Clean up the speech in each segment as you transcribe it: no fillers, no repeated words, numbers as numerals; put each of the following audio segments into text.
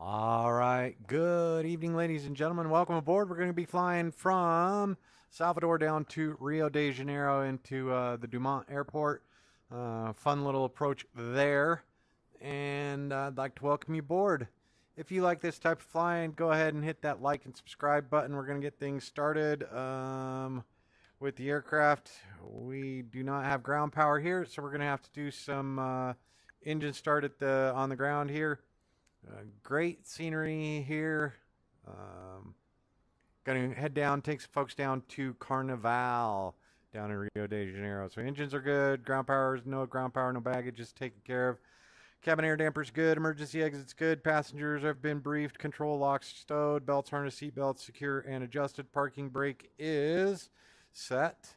All right. Good evening, ladies and gentlemen. Welcome aboard. We're going to be flying from Salvador down to Rio de Janeiro into the Dumont airport. Fun little approach there. And I'd like to welcome you aboard. If you like this type of flying, go ahead and hit that like and subscribe button. We're going to get things started with the aircraft. We do not have ground power here, so we're going to have to do some engine start at on the ground here. Great scenery here. Gonna head down, take some folks down to Carnival down in Rio de Janeiro. So engines are good, ground power is no ground power, no baggage is taken care of. Cabin air damper's good, emergency exits good, passengers have been briefed, control locks stowed, belts, harness, seat belts secure and adjusted, parking brake is set,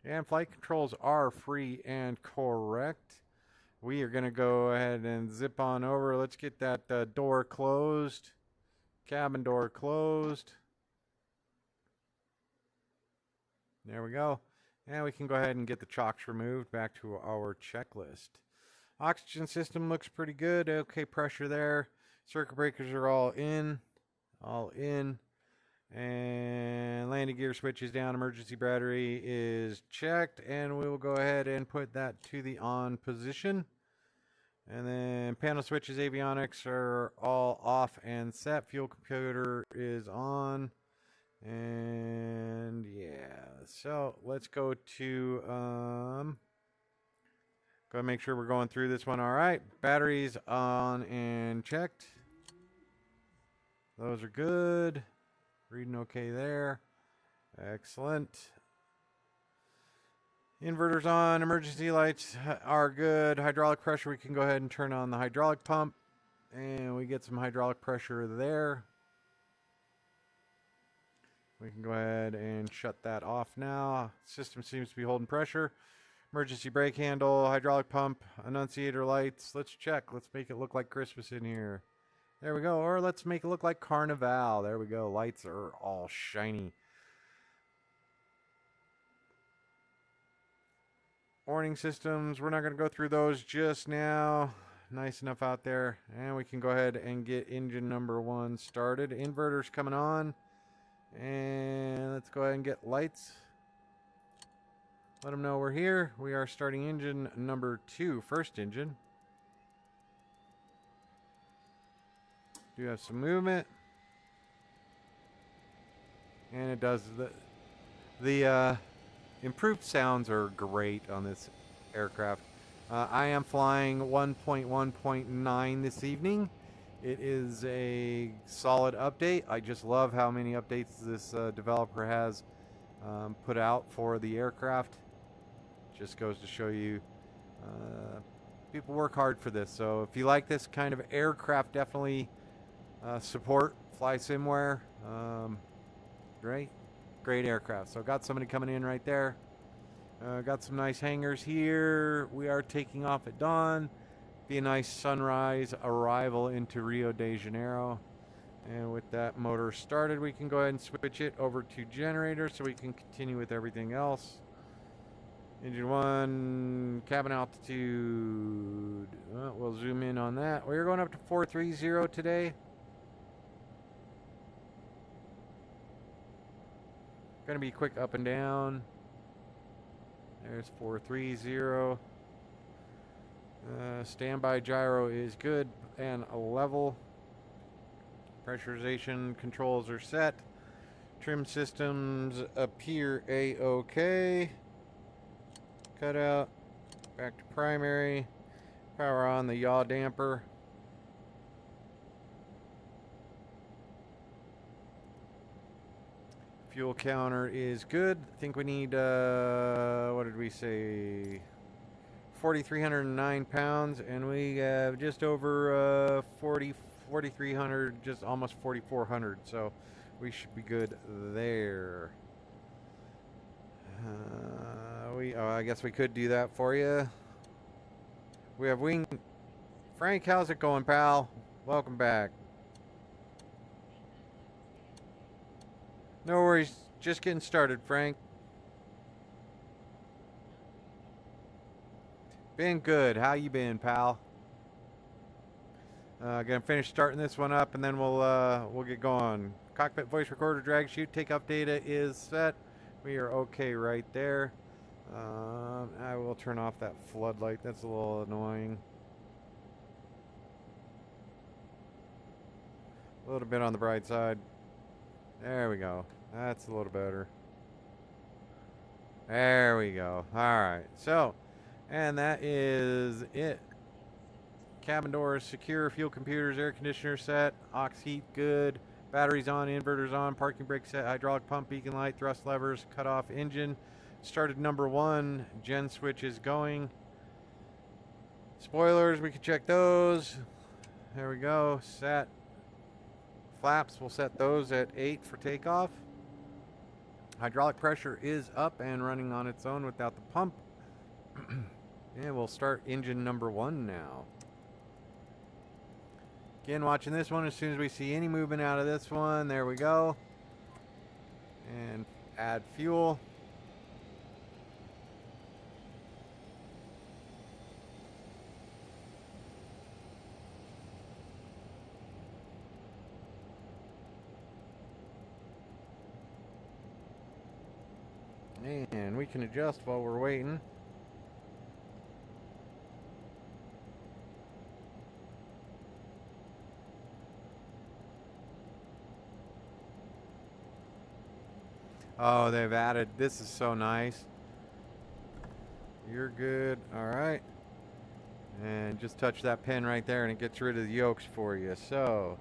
and flight controls are free and correct. We are going to go ahead and zip on over. Let's get that door closed. Cabin door closed. There we go. And we can go ahead and get the chocks removed. Back to our checklist. Oxygen system looks pretty good. Okay, pressure there. Circuit breakers are all in. All in. And landing gear switch is down. Emergency battery is checked. And we will go ahead and put that to the on position. And then panel switches, avionics are all off and set. Fuel computer is on. And yeah, so let's go to go and make sure we're going through this one. All right, batteries on and checked. Those are good. Reading okay there. Excellent. Inverters on, emergency lights are good. Hydraulic pressure, we can go ahead and turn on the hydraulic pump. And we get some hydraulic pressure there. We can go ahead and shut that off now. System seems to be holding pressure. Emergency brake handle, hydraulic pump, annunciator lights. Let's check. Let's make it look like Christmas in here. There we go. Or let's make it look like Carnival. There we go. Lights are all shiny. Warning systems, we're not going to go through those just now. Nice enough out there. And we can go ahead and get engine number 1 started. Inverter's coming on. And let's go ahead and get lights. Let them know we're here. We are starting engine number 2, first engine. Do have some movement. And it does the improved sounds are great on this aircraft. I am flying 1.1.9 this evening. It is a solid update. I just love how many updates this developer has put out for the aircraft. Just goes to show you people work hard for this. So if you like this kind of aircraft, definitely support Flysimware. Great aircraft. So got somebody coming in right there. Got some nice hangars here. We are taking off at dawn. Be a nice sunrise arrival into Rio de Janeiro. And with that motor started, we can go ahead and switch it over to generator so we can continue with everything else. Engine 1, cabin altitude. We'll zoom in on that. We're going up to 430 today. Going to be quick up and down. There's 430. Standby gyro is good and a level. Pressurization controls are set. Trim systems appear a-okay. Cutout. Back to primary. Power on the yaw damper. Fuel counter is good. I think we need, what did we say? 4,309 pounds, and we have just over 4,300, just almost 4,400. So we should be good there. I guess we could do that for you. We have wing. Frank, how's it going, pal? Welcome back. No worries, just getting started, Frank. Been good. How you been, pal? Gonna finish starting this one up, and then we'll get going. Cockpit voice recorder drag chute takeoff data is set. We are okay right there. I will turn off that floodlight. That's a little annoying. A little bit on the bright side. There we go. That's a little better. There we go. Alright, so, and that is it. Cabin doors secure, fuel computers, air conditioner set, aux heat good, batteries on, inverters on, parking brake set, hydraulic pump, beacon light, thrust levers, cut off engine. Started number 1, gen switch is going. Spoilers, we can check those. There we go, set. Flaps, we'll set those at 8 for takeoff. Hydraulic pressure is up and running on its own without the pump. And we'll start engine number 1 now. Again, watching this one, as soon as we see any movement out of this one, there we go. And add fuel. And we can adjust while we're waiting. Oh, they've added, this is so nice. You're good, all right. And just touch that pin right there and it gets rid of the yokes for you. So,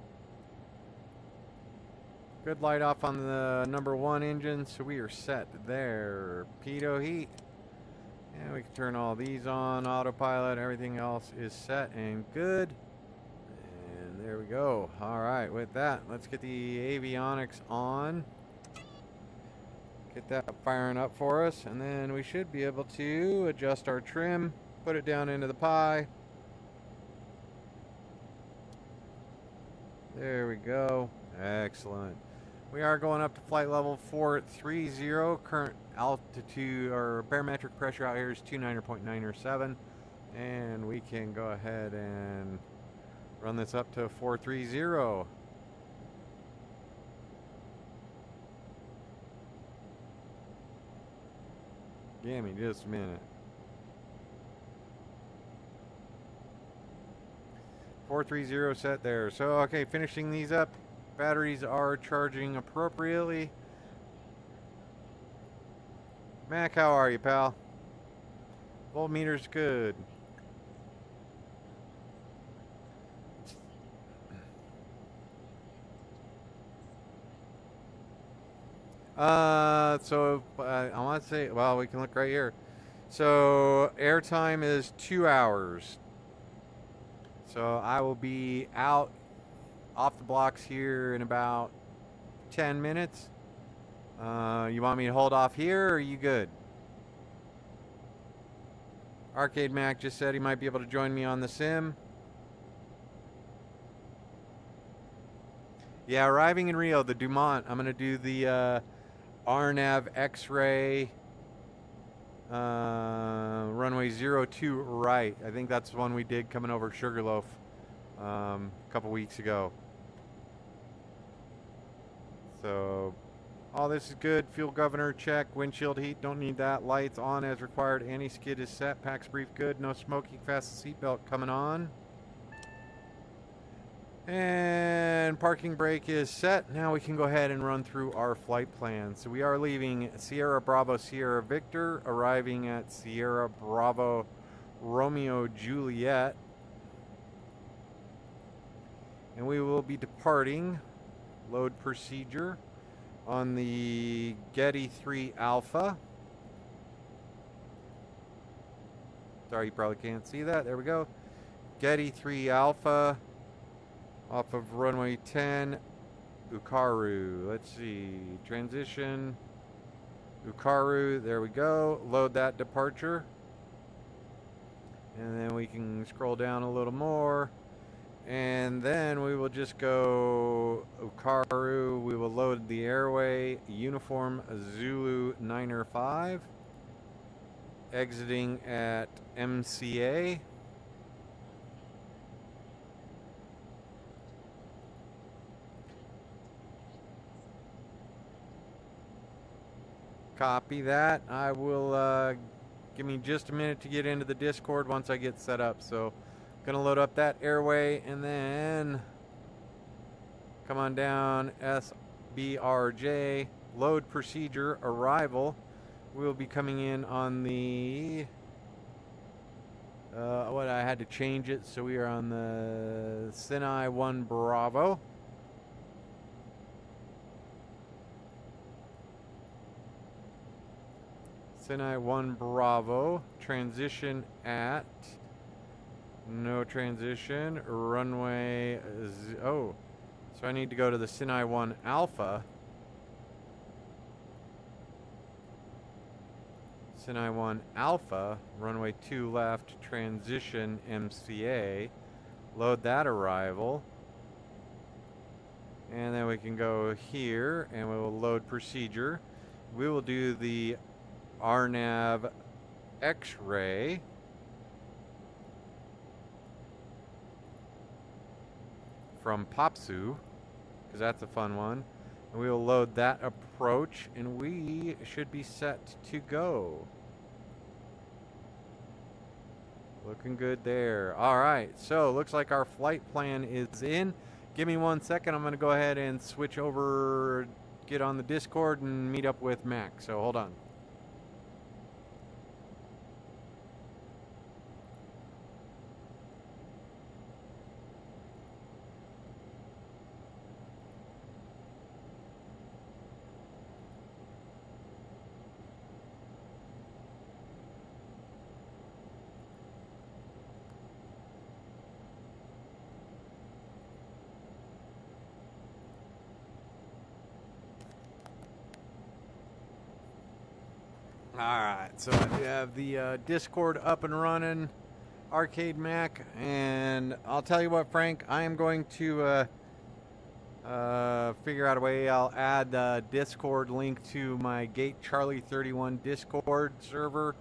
good light off on the number 1 engine, so we are set there. Pitot heat. And we can turn all these on, autopilot, everything else is set and good. And there we go. All right, with that, let's get the avionics on. Get that firing up for us, and then we should be able to adjust our trim, put it down into the pie. There we go. Excellent. We are going up to flight level 430. Current altitude or barometric pressure out here is 29.907, and we can go ahead and run this up to 430. Give me just a minute. 430 set there. So, okay, finishing these up. Batteries are charging appropriately. Mac, how are you, pal? Voltmeter's good. I want to say, well, we can look right here. So airtime is 2 hours. So I will be out off the blocks here in about 10 minutes. You want me to hold off here, or are you good? Arcade Mac just said he might be able to join me on the sim. Yeah, arriving in Rio, the Dumont. I'm going to do the RNAV X-ray runway 02 right. I think that's the one we did coming over Sugarloaf a couple weeks ago. So all this is good. Fuel governor check. Windshield heat, don't need that. Lights on as required. Anti-skid is set. Pax brief good. No smoking. Fast seatbelt coming on. And parking brake is set. Now we can go ahead and run through our flight plan. So we are leaving Sierra Bravo Sierra Victor, arriving at Sierra Bravo Romeo Juliet. And we will be departing, load procedure, on the Getty 3 Alpha. Sorry, you probably can't see that. There we go. Getty 3 Alpha. Off of runway 10, Ukaru. Let's see, transition, Ukaru, there we go. Load that departure. And then we can scroll down a little more. And then we will just go Ukaru. We will load the airway, Uniform Zulu 905. Exiting at MCA. Copy that. I will give me just a minute to get into the Discord once I get set up. So gonna load up that airway and then come on down, SBRJ, load procedure, arrival. We'll be coming in on the, I had to change it, so we are on the Sinai 1 Bravo. Sinai 1 Bravo, transition at, no transition, runway, oh. So I need to go to the Sinai 1 Alpha. Sinai 1 Alpha, runway 2 left, transition MCA. Load that arrival. And then we can go here and we will load procedure. We will do the RNAV X-ray. From Popsu, because that's a fun one. And we will load that approach, and we should be set to go. Looking good there. All right, so looks like our flight plan is in. Give me 1 second. I'm going to go ahead and switch over, get on the Discord, and meet up with Mac. So hold on. Alright, so I do have the Discord up and running, Arcade Mac, and I'll tell you what, Frank, I am going to figure out a way. I'll add the Discord link to my Gate Charlie 31 Discord server,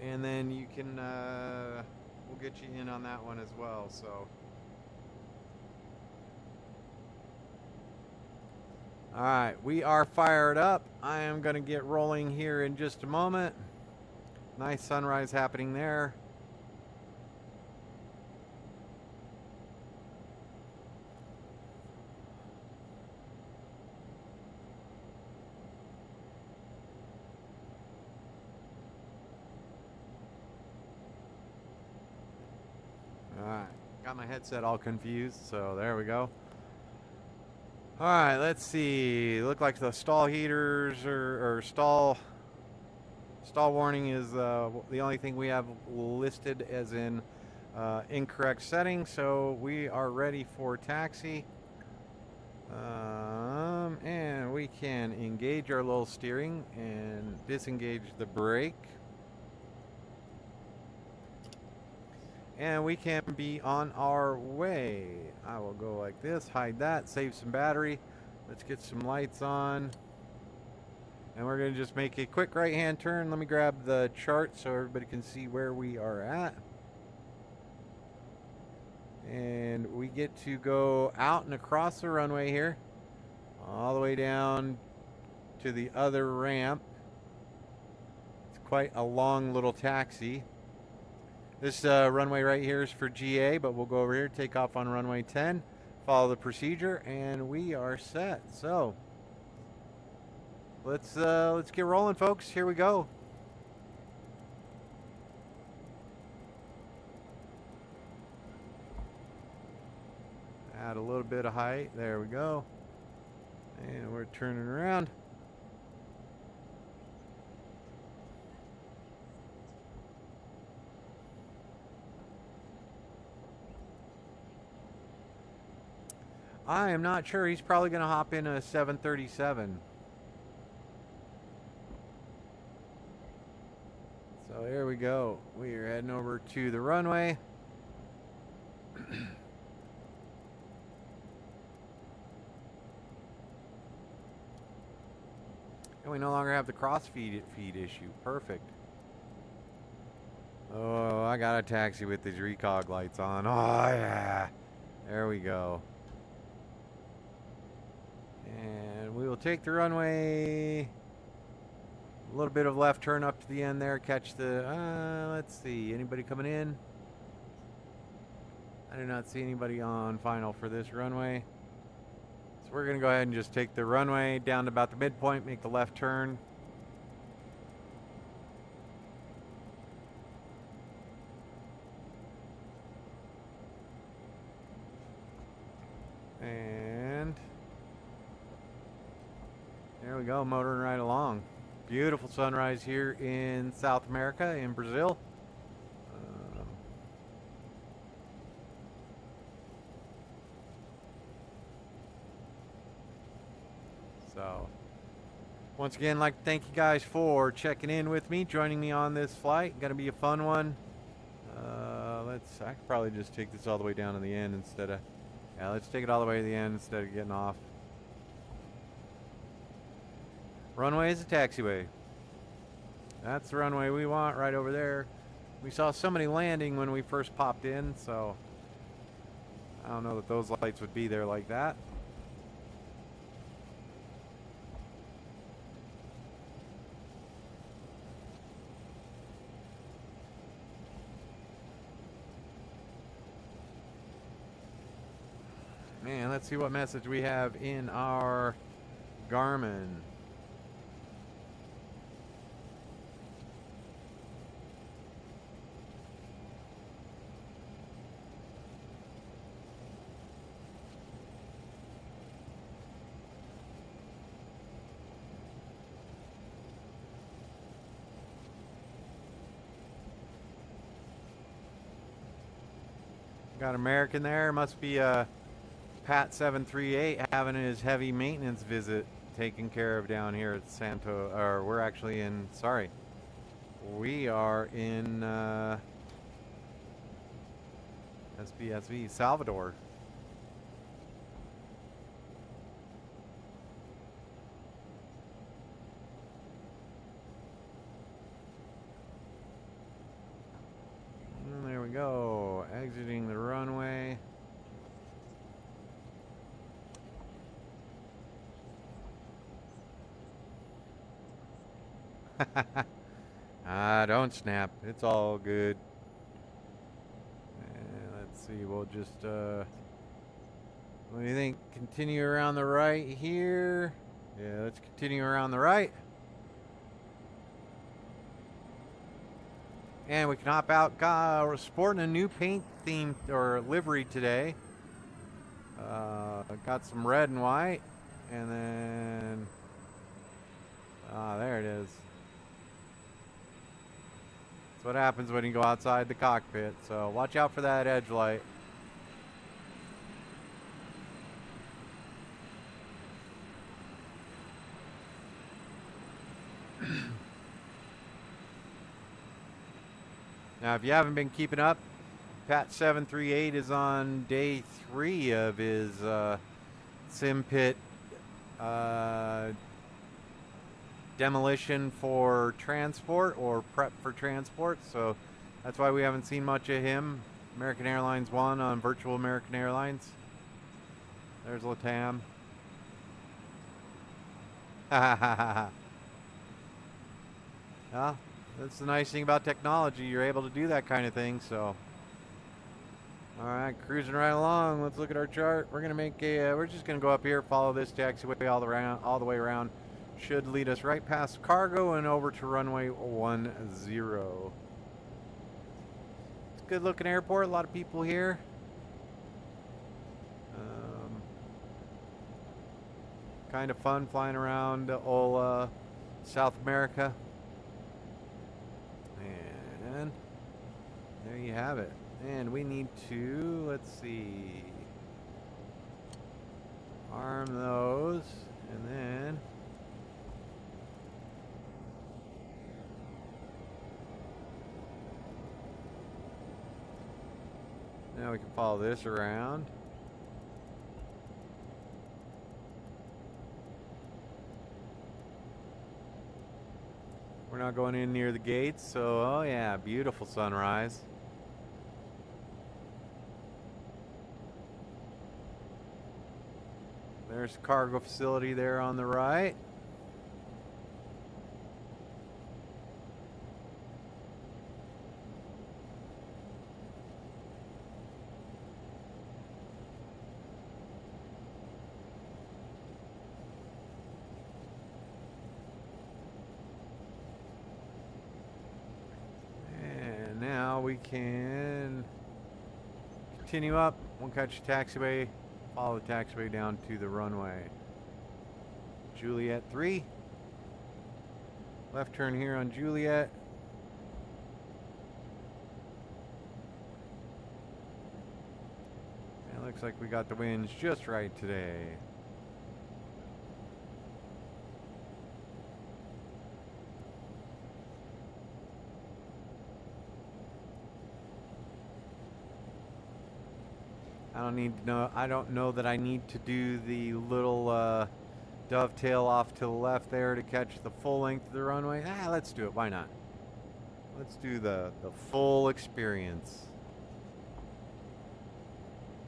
and then you can, we'll get you in on that one as well, so. Alright, we are fired up. I am going to get rolling here in just a moment. Nice sunrise happening there. Alright, got my headset all confused, so there we go. Alright, let's see. Look like the stall heaters or stall warning is the only thing we have listed as in incorrect setting. So we are ready for taxi. And we can engage our little steering and disengage the brake. And we can be on our way. I will go like this, hide that, save some battery. Let's get some lights on. And we're going to just make a quick right-hand turn. Let me grab the chart so everybody can see where we are at. And we get to go out and across the runway here, all the way down to the other ramp. It's quite a long little taxi. This runway right here is for GA, but we'll go over here, take off on runway 10, follow the procedure, and we are set. So let's get rolling, folks. Here we go. Add a little bit of height. There we go. And we're turning around. I am not sure. He's probably going to hop in a 737. So here we go. We are heading over to the runway. And we no longer have the cross-feed issue. Perfect. Oh, I got a taxi with these recog lights on. Oh, yeah. There we go. And we will take the runway little bit of left turn up to the end there. Catch the, let's see, anybody coming in? I do not see anybody on final for this runway. So we're going to go ahead and just take the runway down to about the midpoint, make the left turn. And there we go, motoring right along. Beautiful sunrise here in South America, in Brazil. So, once again, I'd like to thank you guys for checking in with me, joining me on this flight. Gonna be a fun one. I could probably just take this all the way down to the end instead of, yeah, let's take it all the way to the end instead of getting off. Runway is a taxiway. That's the runway we want right over there. We saw somebody landing when we first popped in, so I don't know that those lights would be there like that. Man, let's see what message we have in our Garmin. Got American there. Must be Pat 738 having his heavy maintenance visit taken care of down here at Santo, or we're actually in, sorry, we are in SBSV, Salvador. And there we go, exiting the runway. Don't snap. It's all good. And let's see. We'll just, what do you think? Continue around the right here. Yeah, let's continue around the right. And we can hop out. We're sporting a new paint theme or livery today. Got some red and white. And then, there it is. That's what happens when you go outside the cockpit. So watch out for that edge light. Now, if you haven't been keeping up, Pat 738 is on day 3 of his sim pit demolition for transport, or prep for transport, so that's why we haven't seen much of him. American Airlines 1 on Virtual American Airlines. There's Latam. Well, that's the nice thing about technology. You're able to do that kind of thing, so. Alright, cruising right along. Let's look at our chart. We're gonna make a, we're just gonna go up here, follow this taxiway all the way around. Should lead us right past cargo and over to runway 10. It's a good looking airport, a lot of people here. Kind of fun flying around all South America. And there you have it. And we need to, let's see, arm those, and then now we can follow this around. We're not going in near the gates, so oh yeah, beautiful sunrise. There's the cargo facility there on the right. we can continue up. We'll catch the taxiway, follow the taxiway down to the runway. Juliet 3. Left turn here on Juliet. It looks like we got the winds just right today. I don't know that I need to do the little dovetail off to the left there to catch the full length of the runway. Let's do it. Why not? Let's do the full experience.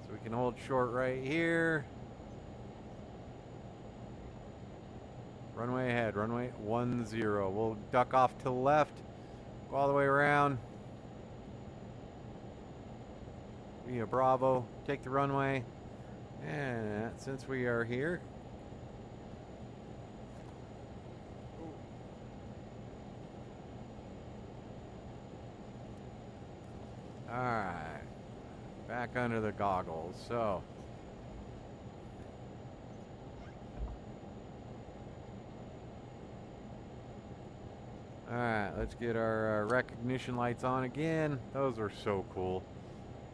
So we can hold short right here. Runway ahead. Runway 10. We'll duck off to the left. Go all the way around. Via Bravo, take the runway, and since we are here, all right, back under the goggles. So all right, let's get our recognition lights on again. Those are so cool.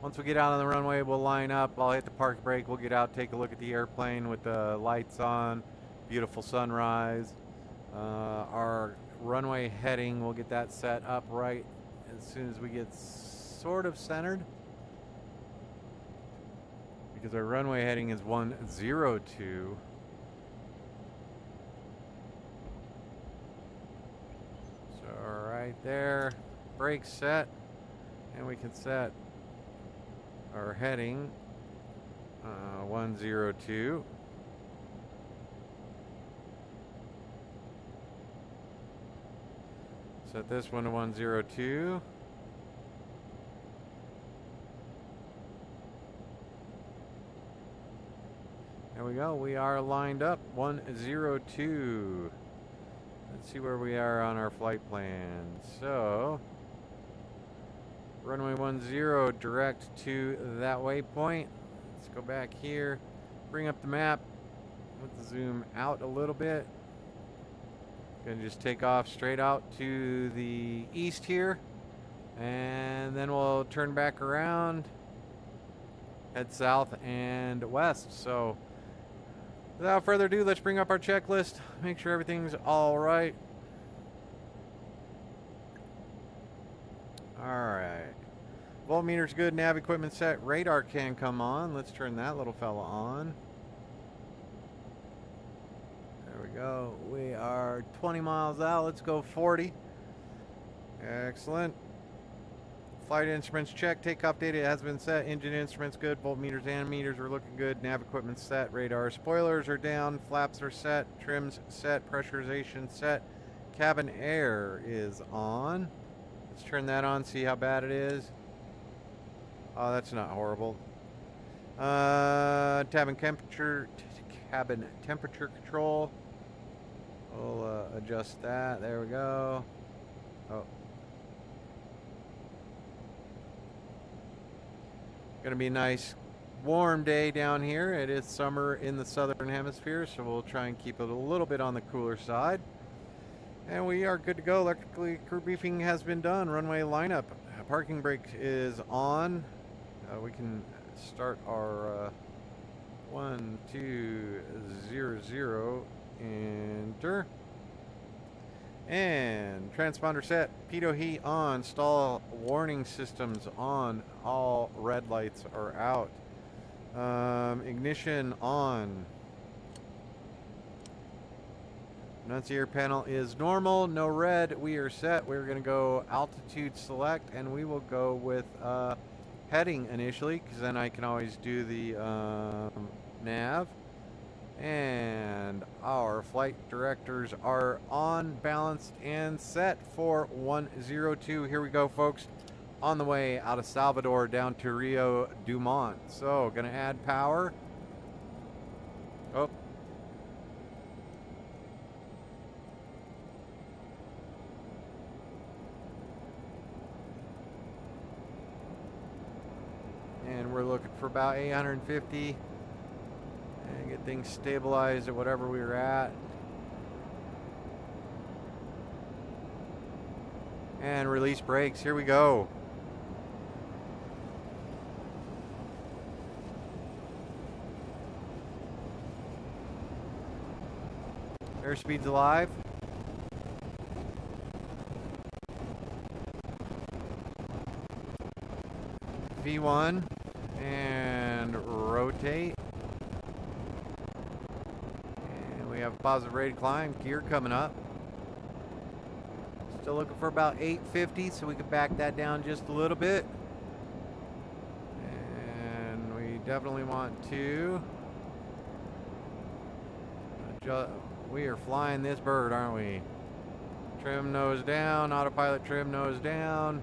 Once we get out on the runway, we'll line up. I'll hit the park brake. We'll get out, take a look at the airplane with the lights on. Beautiful sunrise. Our runway heading, we'll get that set up right as soon as we get sort of centered. Because our runway heading is 102. So right there, brakes set, and we can set our heading 102. Set this one to 102. There we go. We are lined up 102. Let's see where we are on our flight plan. So runway 10 direct to that waypoint. Let's go back here, bring up the map, let's zoom out a little bit. Gonna just take off straight out to the east here, and then we'll turn back around, head south and west. So without further ado, let's bring up our checklist, make sure everything's all right. Alright. Voltmeter's good, nav equipment set, radar can come on. Let's turn that little fella on. There we go. We are 20 miles out. Let's go 40. Excellent. Flight instruments check. Takeoff data has been set. Engine instruments good. Voltmeters and meters are looking good. Nav equipment set. Radar spoilers are down. Flaps are set. Trims set. Pressurization set. Cabin air is on. Let's turn that on, see how bad it is. Oh, that's not horrible. Cabin temperature control. We'll adjust that. There we go. Oh. Gonna be a nice warm day down here. It is summer in the southern hemisphere, so we'll try and keep it a little bit on the cooler side. And we are good to go. Electrically crew briefing has been done. Runway lineup. Parking brake is on. We can start our 1200. Enter. And transponder set. Pitot heat on. Stall warning systems on. All red lights are out. Ignition on. Annunciator panel is normal, no red. We are set. We're going to go altitude select, and we will go with heading initially, because then I can always do the nav. And our flight directors are on, balanced, and set for 102. Here we go, folks. On the way out of Salvador down to Rio Dumont. So, going to add power. Oh. for about 850 and get things stabilized at whatever we were at. And release brakes. Here we go. Airspeed's alive. V1 and rotate. And we have a positive rate of climb. Gear coming up. Still looking for about 850, so we can back that down just a little bit. And we definitely want to adjust. We are flying this bird, aren't we? Trim nose down, autopilot trim nose down.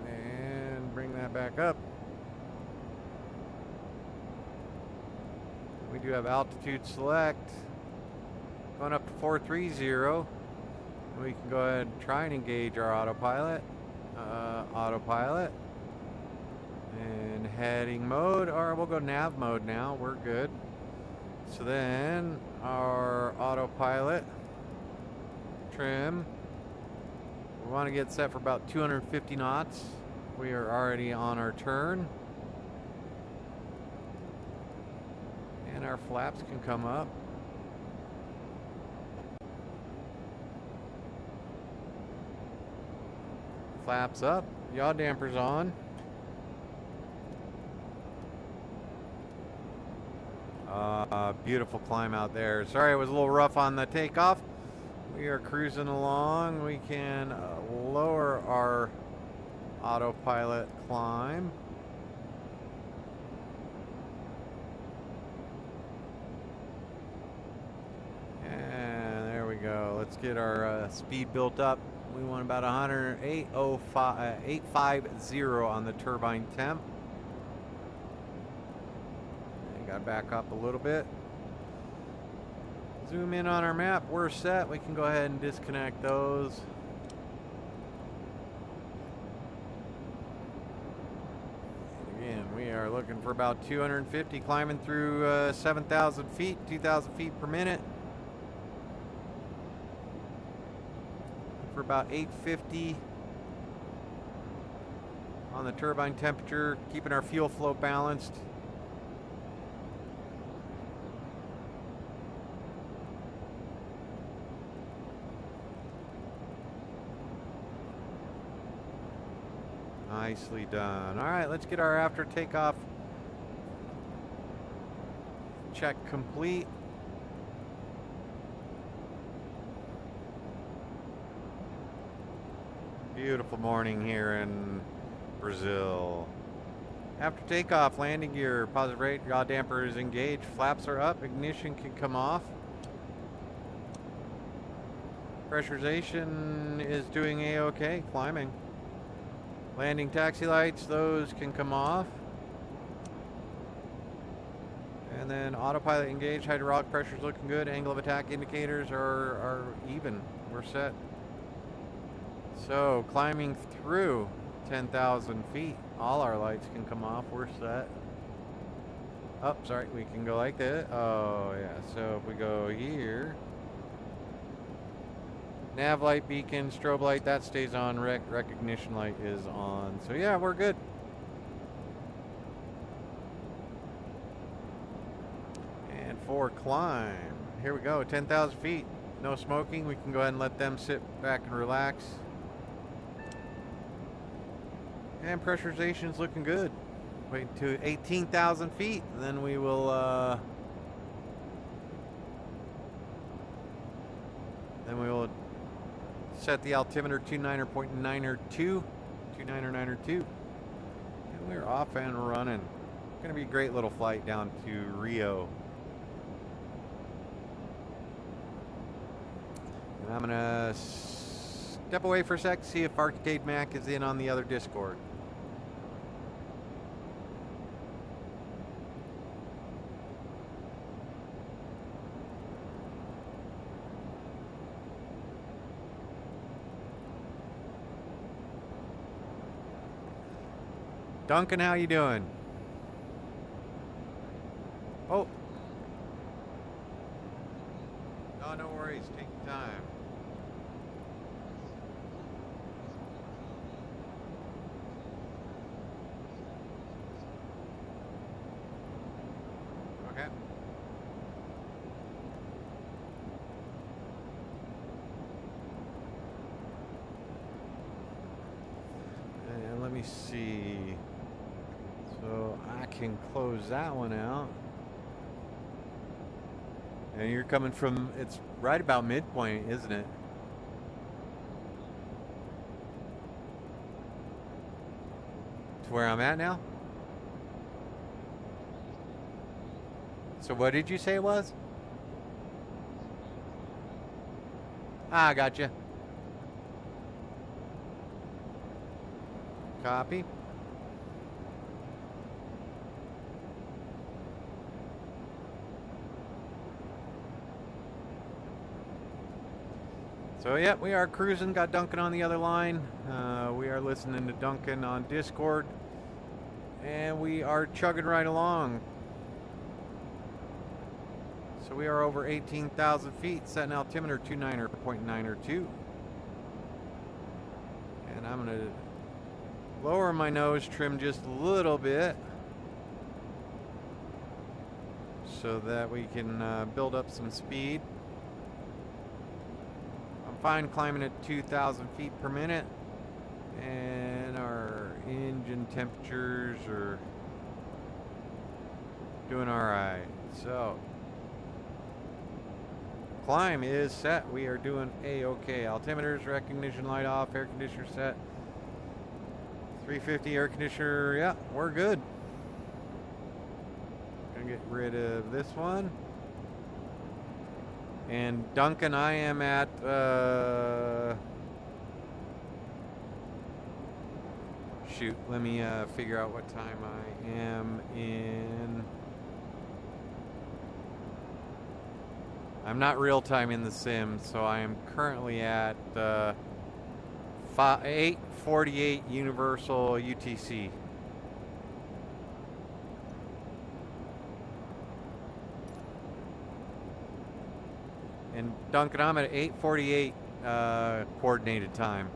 And bring that back up. We do have altitude select. Going up to 430, we can go ahead and try and engage our autopilot. Autopilot. And heading mode, or we'll go nav mode now, we're good. So then our autopilot trim, we want to get set for about 250 knots. We are already on our turn. And our flaps can come up. Flaps up, yaw dampers on. Beautiful climb out there. Sorry it was a little rough on the takeoff. We are cruising along. We can lower our autopilot climb. And there we go. Let's get our speed built up. We want about 850 on the turbine temp. And got to back up a little bit. Zoom in on our map. We're set. We can go ahead and disconnect those. And again, we are looking for about 250, climbing through 7,000 feet, 2,000 feet per minute. For about 850 on the turbine temperature, keeping our fuel flow balanced. Nicely done. All right, let's get our after takeoff check complete. Beautiful morning here in Brazil. After takeoff, landing gear, positive rate, yaw damper is engaged, flaps are up, ignition can come off. Pressurization is doing A-OK, climbing. Landing taxi lights, those can come off. And then autopilot engaged, hydraulic pressure's looking good, angle of attack indicators are even, we're set. So, climbing through 10,000 feet, all our lights can come off. We're set. Oh, sorry, we can go like that. Oh, yeah. So, if we go here, nav light, beacon, strobe light, that stays on. Recognition light is on. So, yeah, we're good. And for climb, here we go, 10,000 feet. No smoking. We can go ahead and let them sit back and relax. And pressurization is looking good. Wait to 18,000 feet, and then we will set the altimeter 29.902, 29.902, and we're off and running. It's gonna be a great little flight down to Rio. And I'm gonna step away for a sec, see if Arcade Mac is in on the other Discord. Duncan, how you doing? Oh. Oh, no worries. Take your time. Okay. And let me see. So I can close that one out. And you're coming from, it's right about midpoint, isn't it? To where I'm at now? So what did you say it was? Ah, gotcha. Copy. So yeah, we are cruising, got Duncan on the other line. We are listening to Duncan on Discord. And we are chugging right along. So we are over 18,000 feet, setting altimeter 29.902. And I'm gonna lower my nose trim just a little bit so that we can build up some speed. Fine climbing at 2,000 feet per minute, and our engine temperatures are doing all right. So climb is set. We are doing a-okay. Altimeters, recognition light off, air conditioner set, 350 air conditioner. Yeah, we're good. Gonna get rid of this one. And Duncan, I am at shoot, let me figure out what time I am in. I'm not real time in the sim, so I am currently at 8:48 Universal UTC. And Duncan, I'm at 8:48 coordinated time.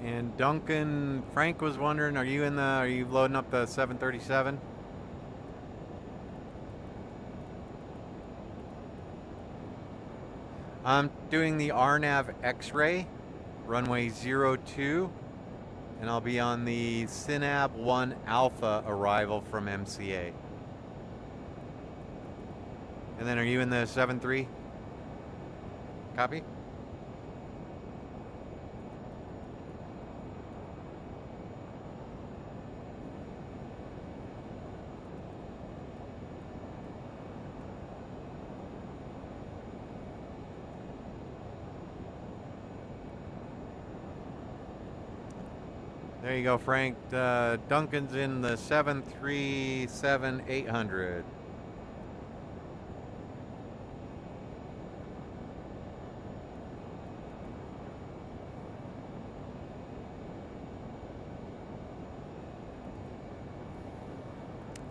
And Duncan, Frank was wondering, are you loading up the 737? I'm doing the RNAV X-ray, runway 02, and I'll be on the Synab 1 Alpha arrival from MCA. And then are you in the 73? Copy? There you go, Frank. Duncan's in the 737-800.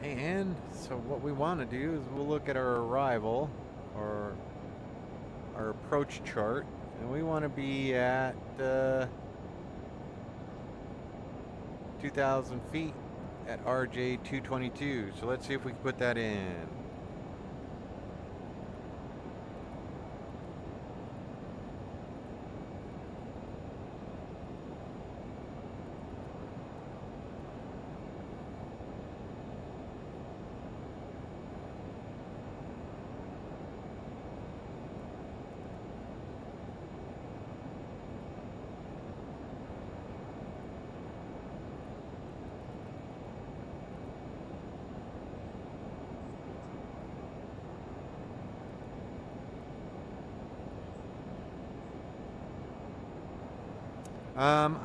And so what we want to do is we'll look at our arrival, or our approach chart, and we want to be at 2,000 feet at RJ 222. So let's see if we can put that in.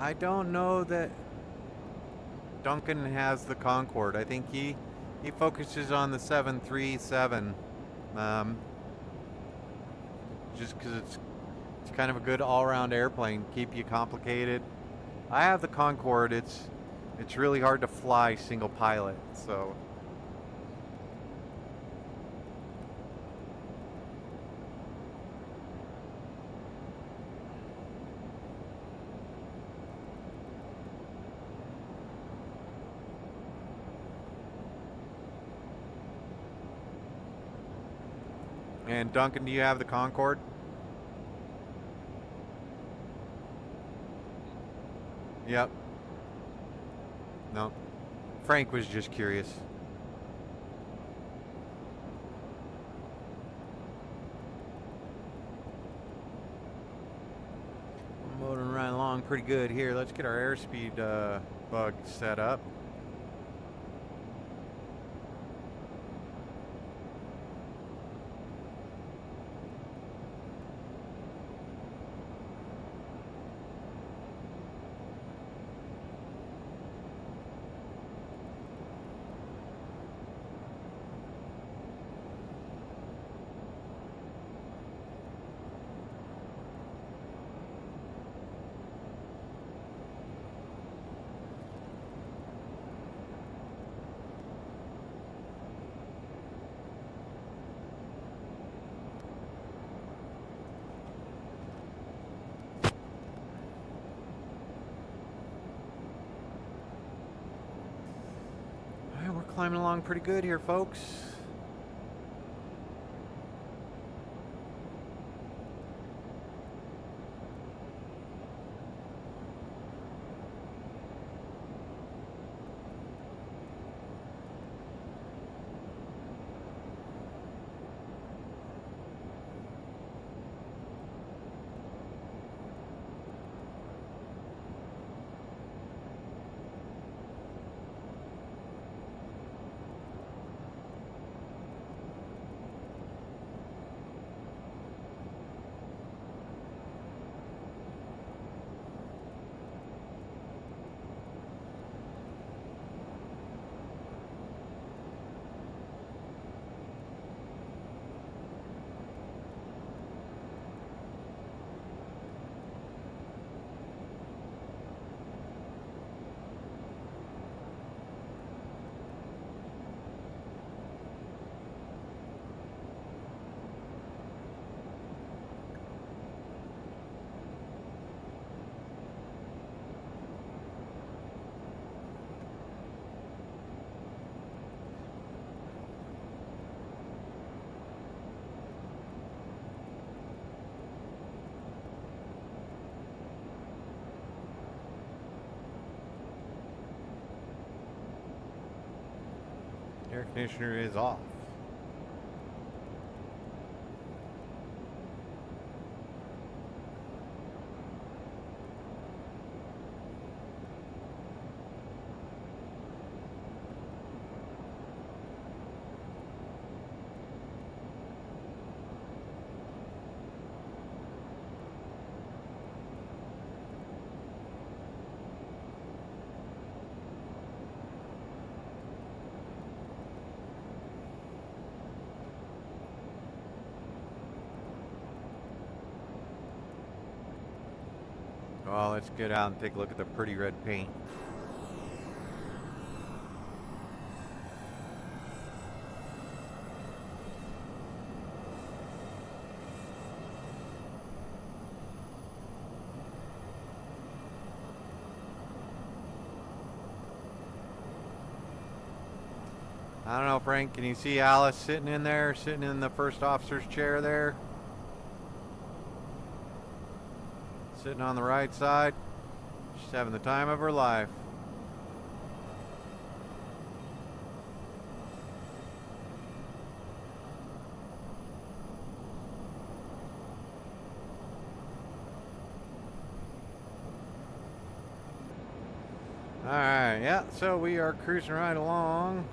I don't know that Duncan has the Concorde. I think he focuses on the 737, just because it's kind of a good all-around airplane. Keep you complicated. I have the Concorde. It's really hard to fly single pilot, so. And Duncan, do you have the Concorde? Yep. No. Frank was just curious. I'm motoring right along pretty good here. Let's get our airspeed bug set up. Climbing along pretty good here, folks. Air conditioner is off. Well, let's get out and take a look at the pretty red paint. I don't know, Frank, can you see Alice sitting in there, sitting in the first officer's chair there? Sitting on the right side. She's having the time of her life. Alright, yeah, so we are cruising right along.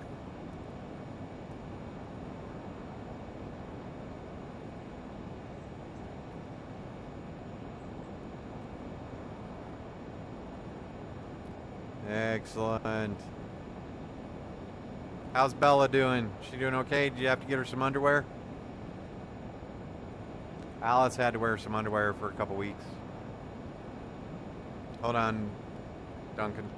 Excellent. How's Bella doing? She doing okay? Did you have to get her some underwear? Alice had to wear some underwear for a couple weeks. Hold on, Duncan.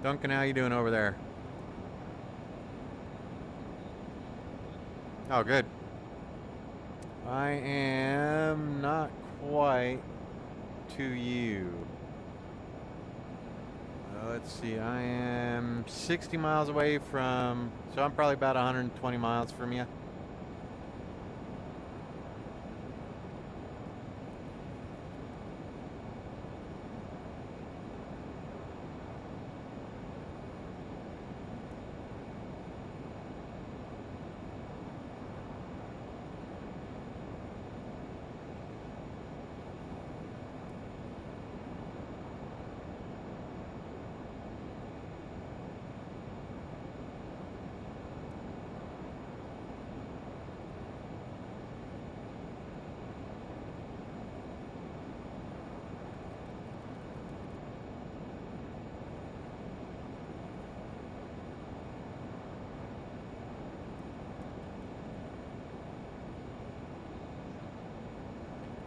Duncan, how you doing over there? Oh, good. I am not quite to you. Let's see, I am 60 miles away from, so I'm probably about 120 miles from you.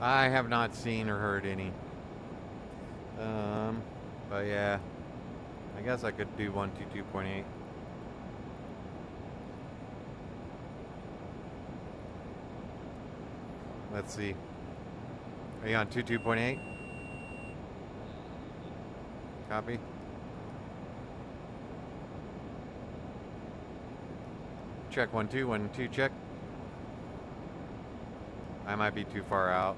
I have not seen or heard any. But yeah, I guess I could do 122.8. Let's see. Are you on 22.8? Copy. Check 1 2 check. I might be too far out.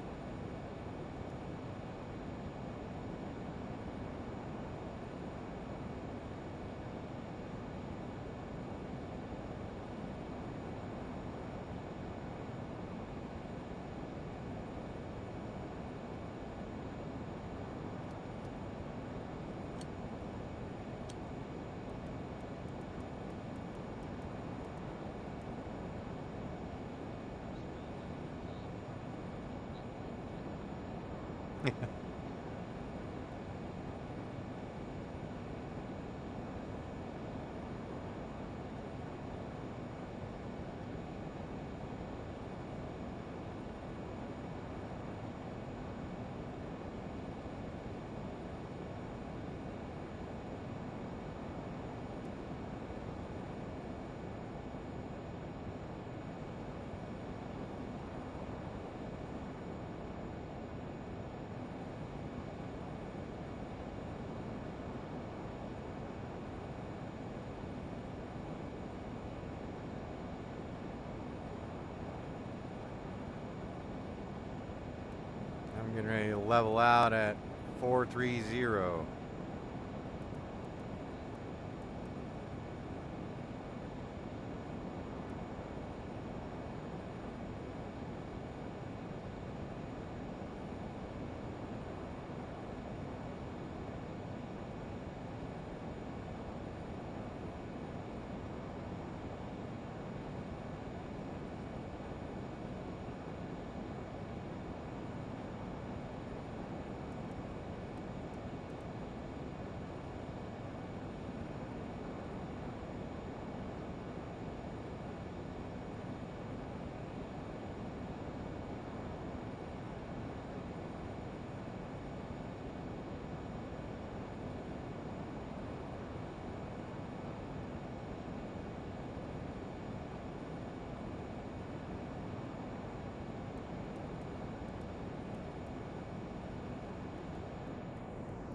Getting ready to level out at 430.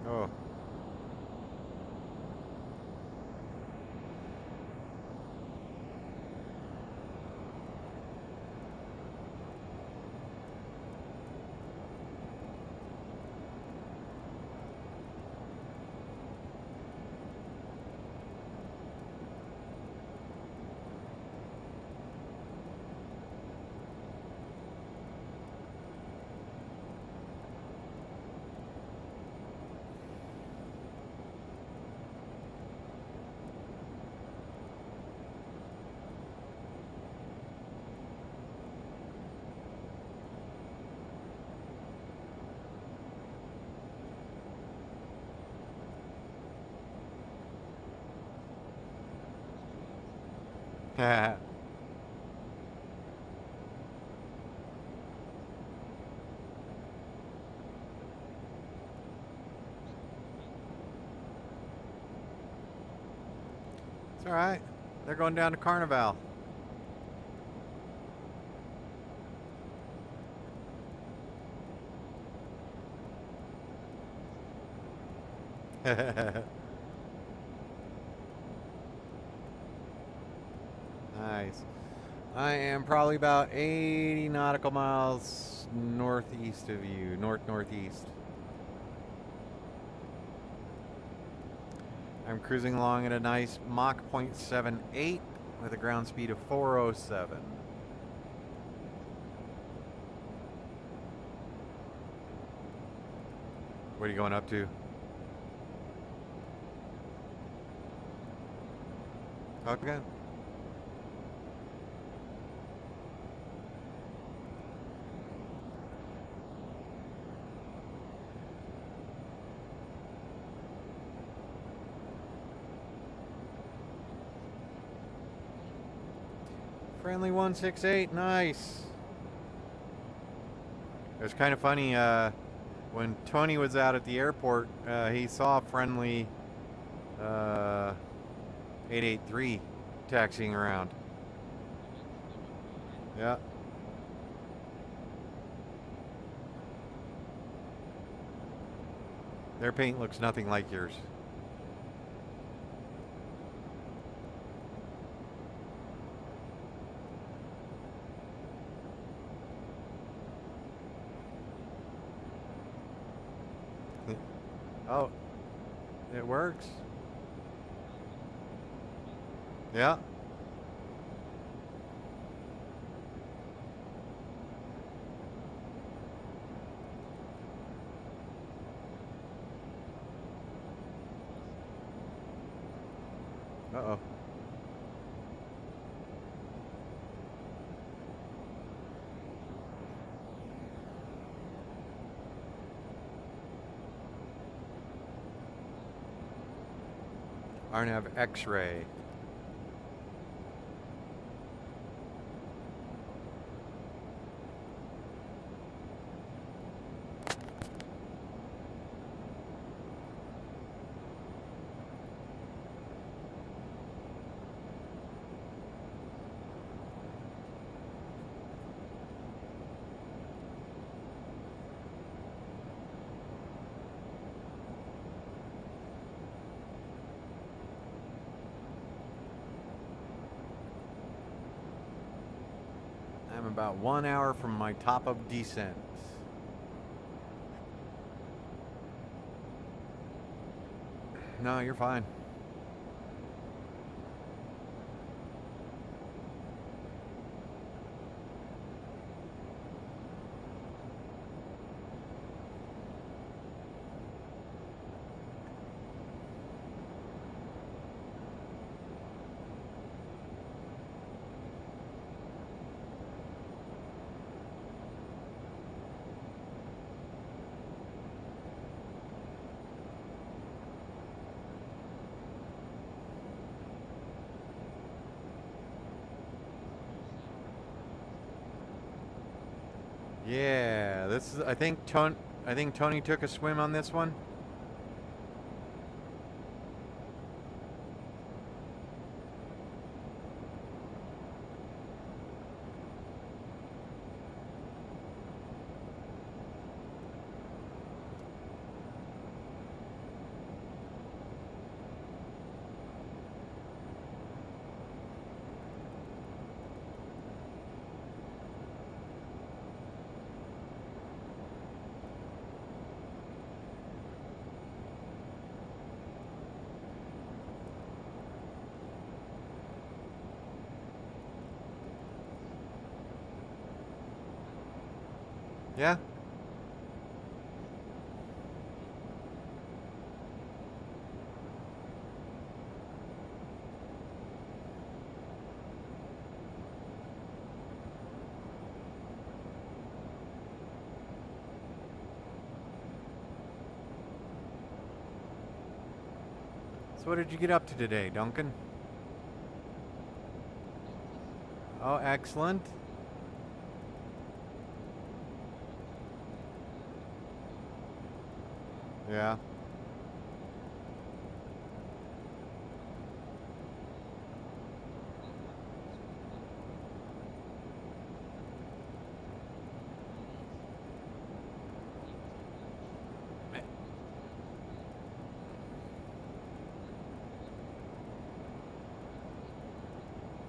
Oh. It's all right. They're going down to Carnival. Nice. I am probably about 80 nautical miles northeast of you, northeast. I'm cruising along at a nice Mach 0.78 with a ground speed of 407. What are you going up to? Okay. Friendly 168, nice. It was kind of funny, when Tony was out at the airport, he saw a friendly 883 taxiing around. Yeah. Their paint looks nothing like yours. Oh, it works. Yeah. Uh-oh. Arnav X-ray. I'm about 1 hour from my top of descent. No, you're fine. Yeah, this is. I think Tony took a swim on this one. Yeah. So what did you get up to today, Duncan? Oh, excellent. Yeah.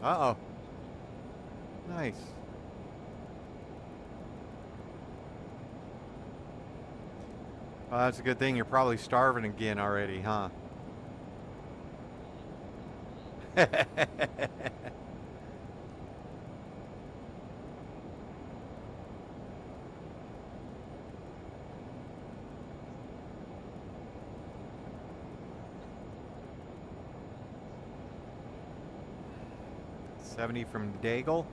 Uh-oh. Nice. Well, that's a good thing. You're probably starving again already, huh? $70 from Daigle.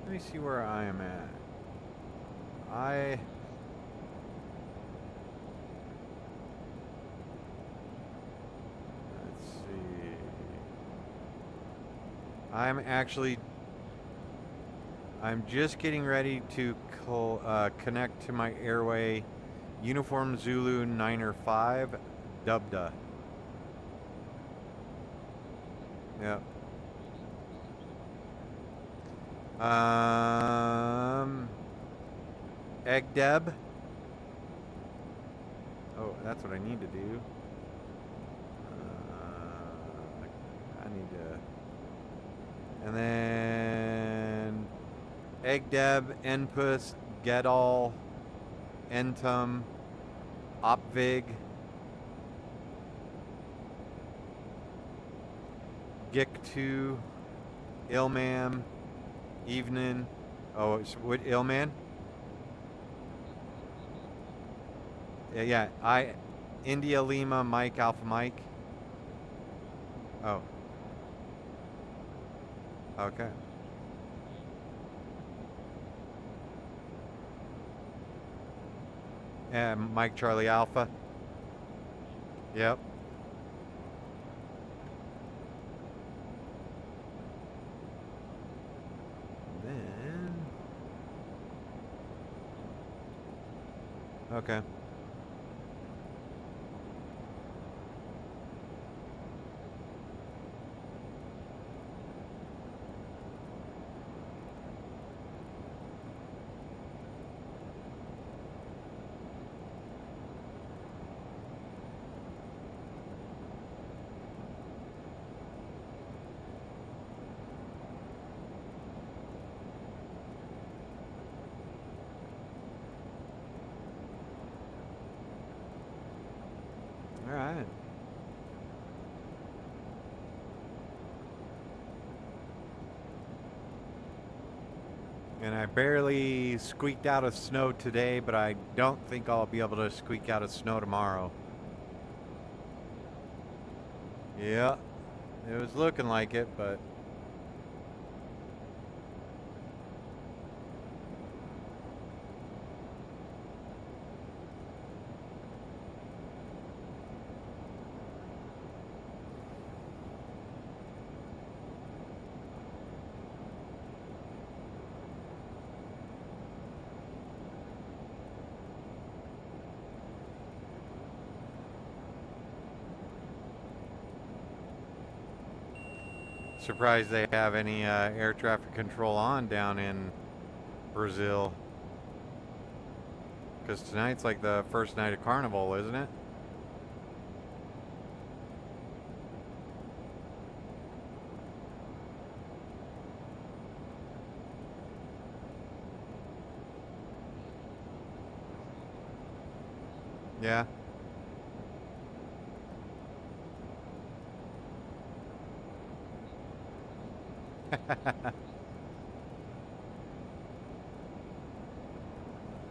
Let me see where I am at. Let's see. I'm just getting ready to connect to my airway Uniform Zulu 9er 5 Dubda. Yep. Egg Deb. Oh, that's what I need to do. I need to. And then Egg Deb, Enpus, Gedal, Entum, Opvig, Gik2, Ilmam, Evening. Oh, it's what Ilman? Yeah, India Lima Mike Alpha Mike. Oh. Okay. And Mike Charlie Alpha. Yep. Then. Okay. All right. And I barely squeaked out of snow today, but I don't think I'll be able to squeak out of snow tomorrow. Yeah, it was looking like it, but... Surprised they have any air traffic control on down in Brazil. Because tonight's like the first night of Carnival, isn't it? Yeah.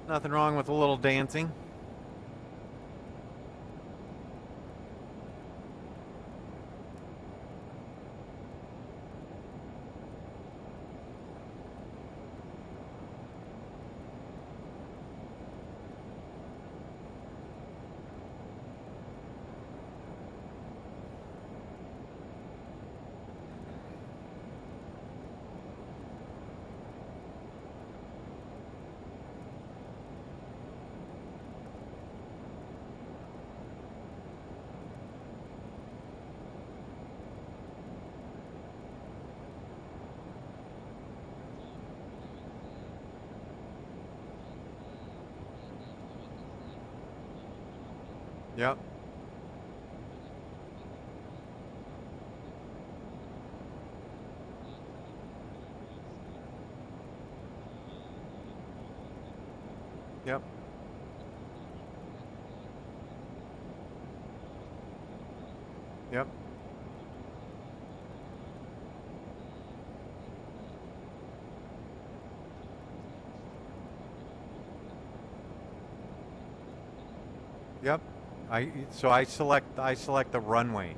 Nothing wrong with a little dancing. Yep. Yep. Yep. Yep. So I select the runway.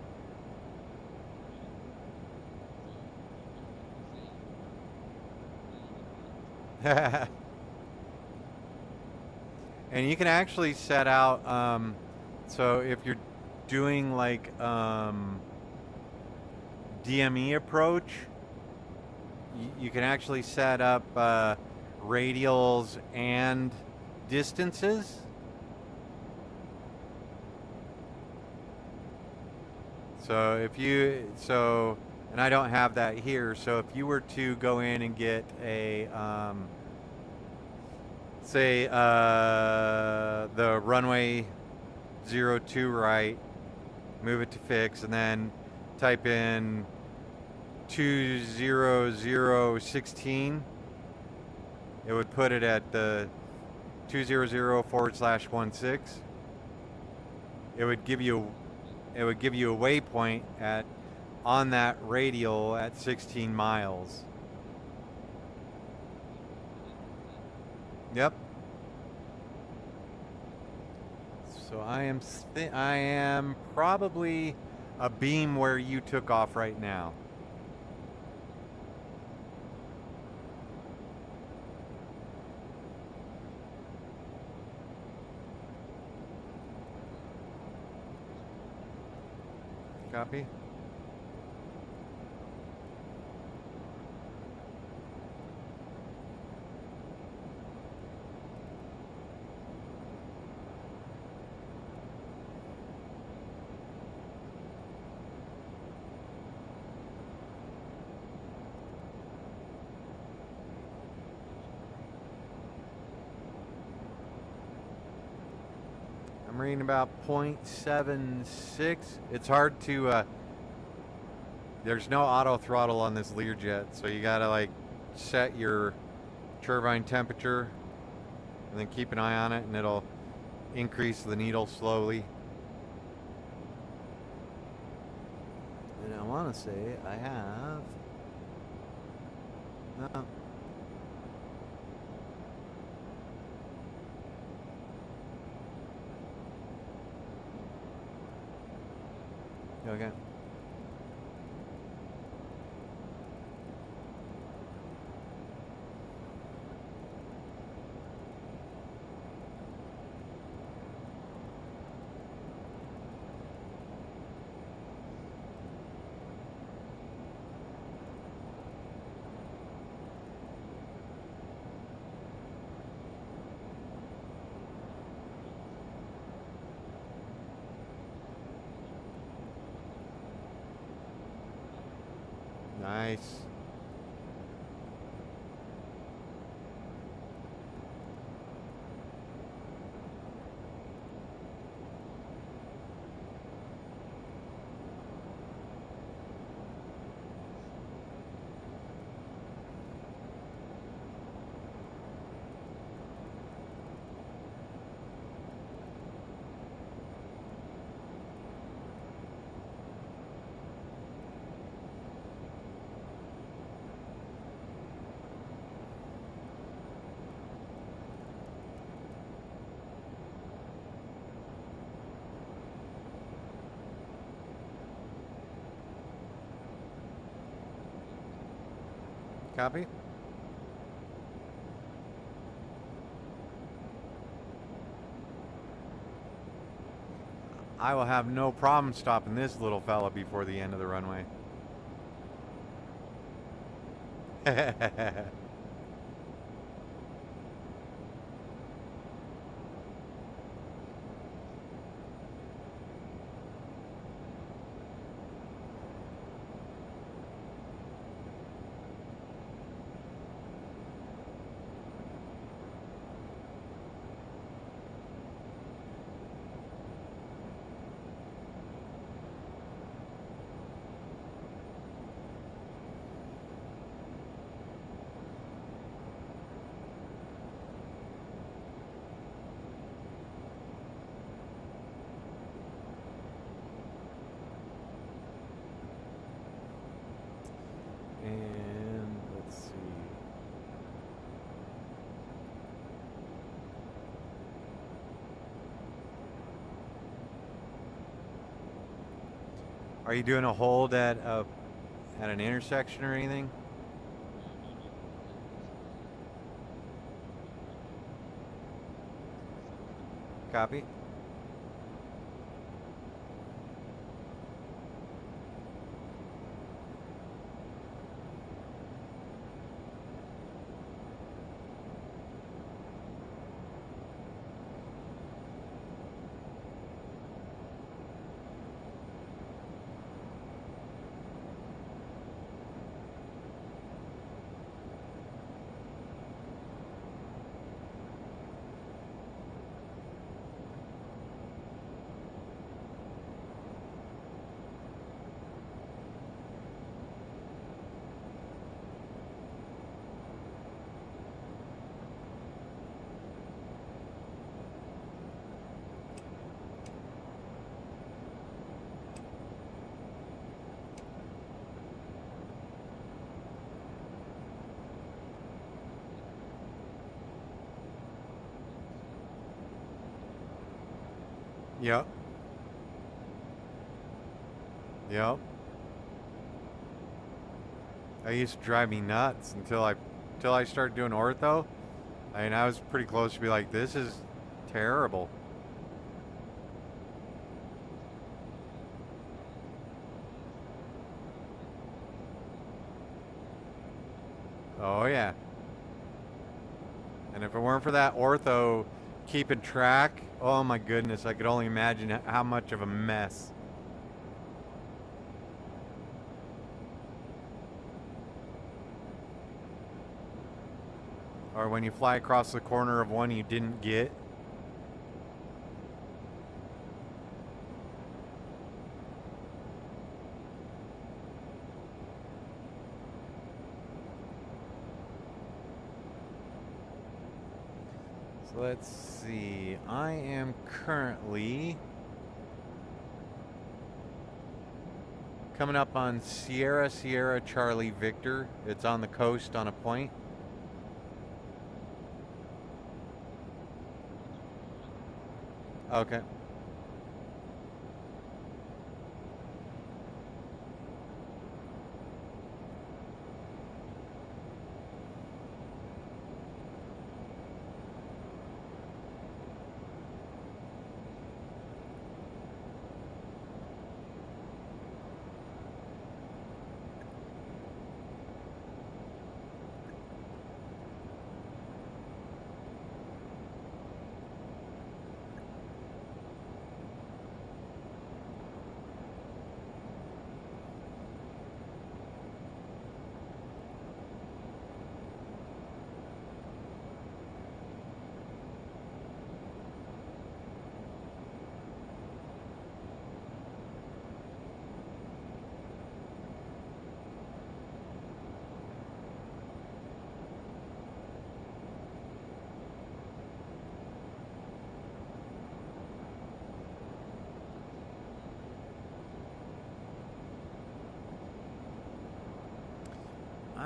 And you can actually set out so if you're doing like DME approach, you can actually set up radials and distances. So if you, and I don't have that here, so if you were to go in and get a, say, the runway 02 right, move it to fix, and then type in 20016, it would put it at the 200/16. It would give you a waypoint on that radial at 16 miles. Yep. So I am probably a beam where you took off right now. Copy. I'm reading about 0.76. It's hard to, there's no auto throttle on this LearJet, so you gotta like set your turbine temperature and then keep an eye on it, and it'll increase the needle slowly. want to say I have. No. Okay. Nice. Copy? I will have no problem stopping this little fella before the end of the runway. And let's see. Are you doing a hold at an intersection or anything? Copy. Yep. Yep. That used to drive me nuts until I started doing ortho. I mean, I was pretty close to be like, this is terrible. Oh yeah. And if it weren't for that ortho keeping track, oh my goodness, I could only imagine how much of a mess. Or when you fly across the corner of one you didn't get. So let's see. I am currently Coming up on Sierra Sierra Charlie Victor. It's on the coast on a point. Okay.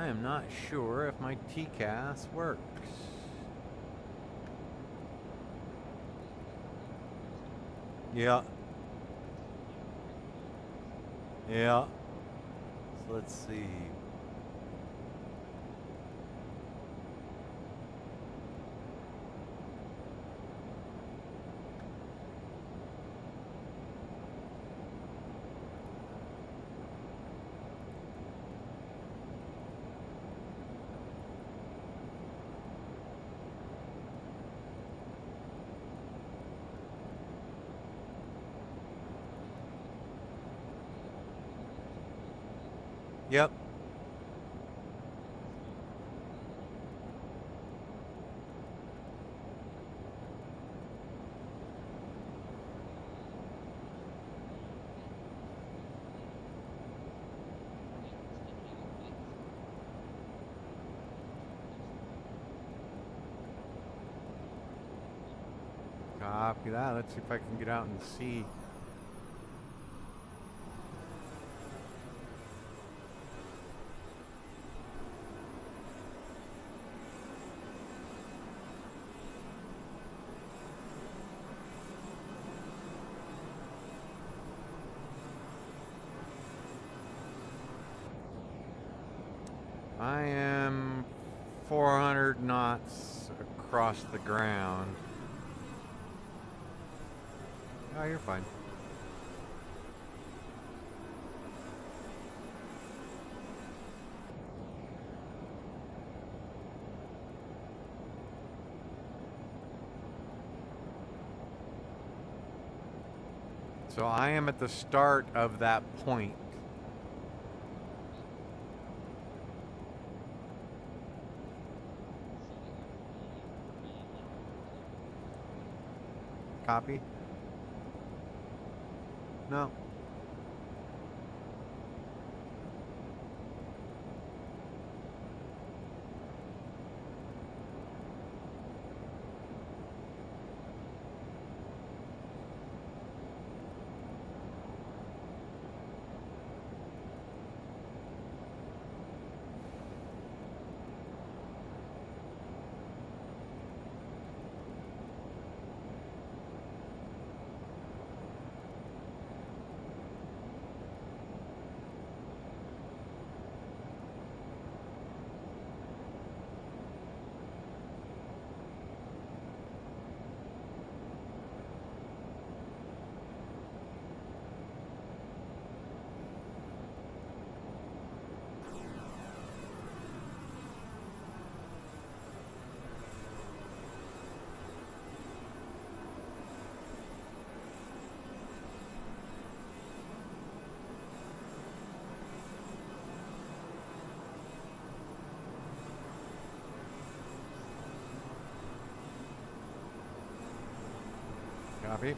I am not sure if my TCAS works. Yeah. Yeah. So let's see. Yep. Copy that. Let's see if I can get out and see. I am 400 knots across the ground. Oh, you're fine. So I am at the start of that point. Copy? No. Copy.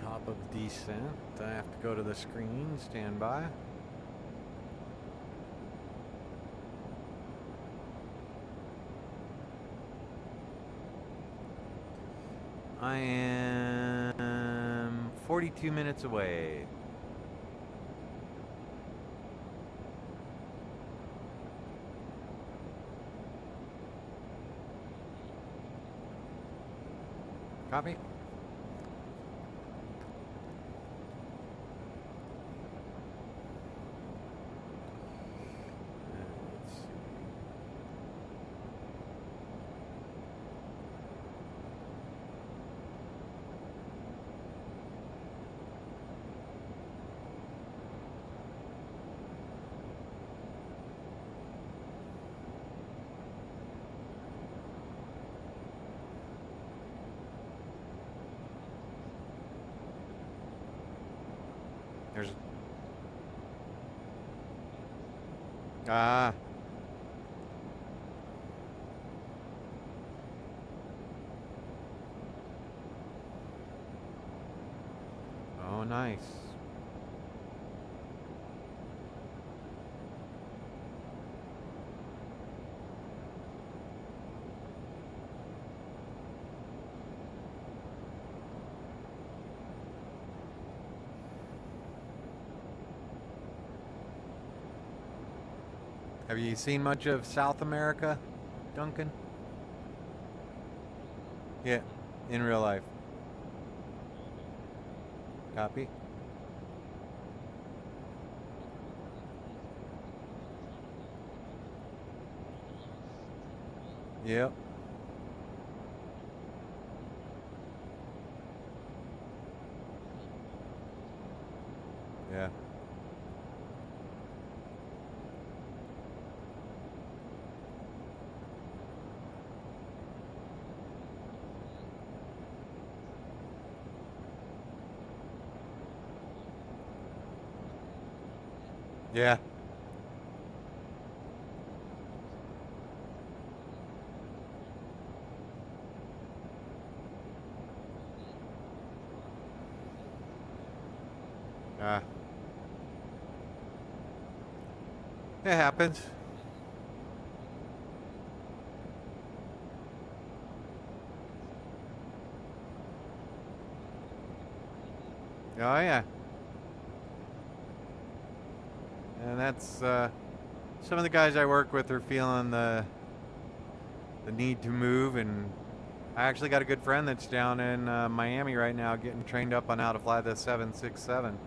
top of descent. I have to go to the screen. Stand by. I am 42 minutes away. Copy. There's oh, nice. Have you seen much of South America, Duncan? Yeah, in real life. Copy. Yep. Yeah. Yeah. It happens. Oh yeah. And that's some of the guys I work with are feeling the need to move, and I actually got a good friend that's down in Miami right now getting trained up on how to fly the 767.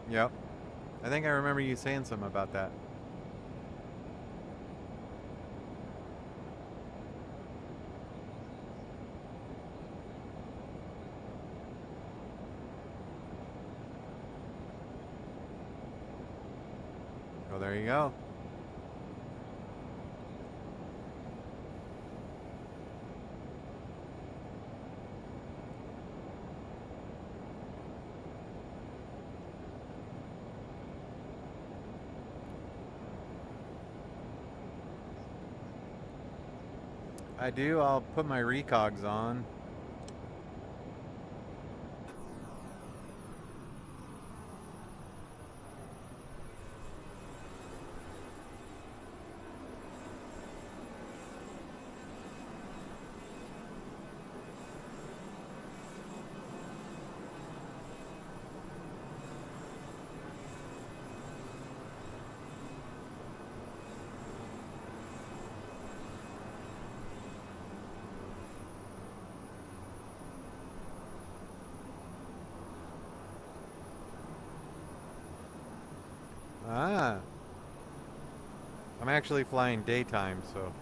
Yep. I think I remember you saying something about that. Well, there you go. I do. I'll put my recogs on. Ah. I'm actually flying daytime, so.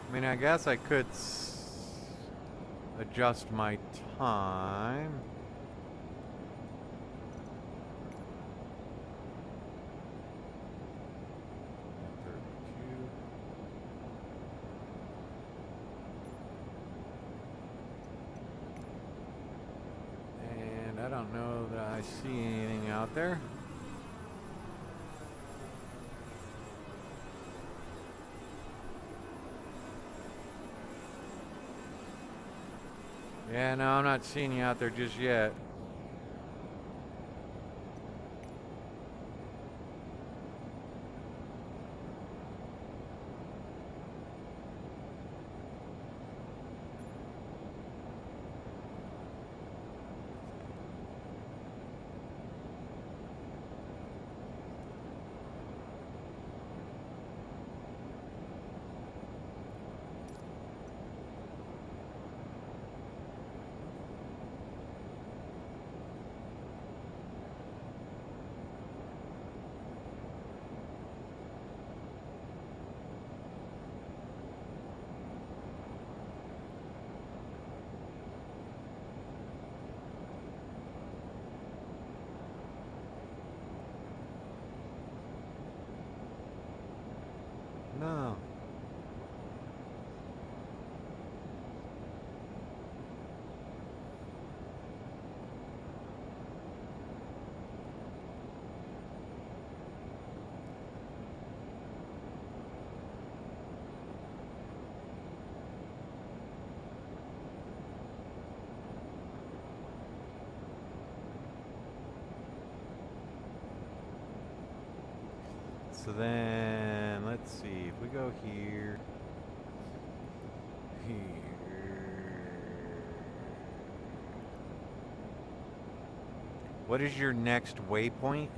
I mean, I guess I could adjust my time. see anything out there. Yeah, no, I'm not seeing you out there just yet. No. So then, let's see, if we go here, what is your next waypoint?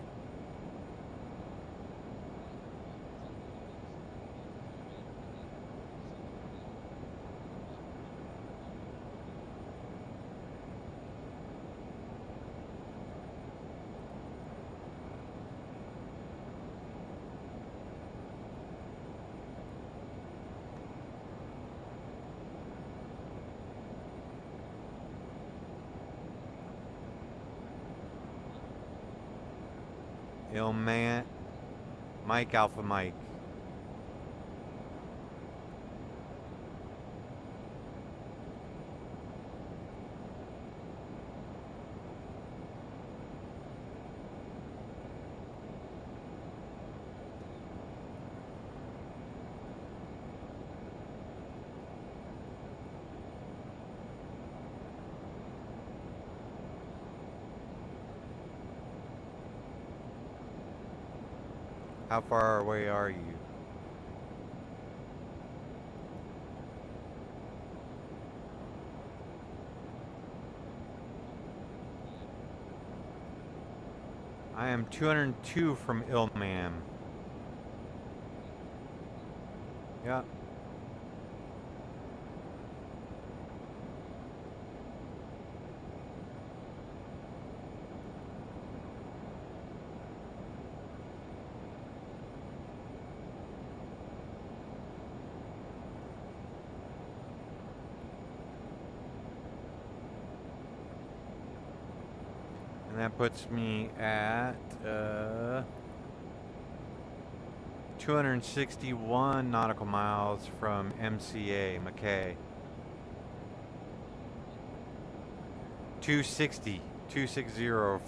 Man, Mike Alpha Mike. How far away are you? I am 202 from Ilman. Yeah. And that puts me at 261 nautical miles from MCA, McKay. 260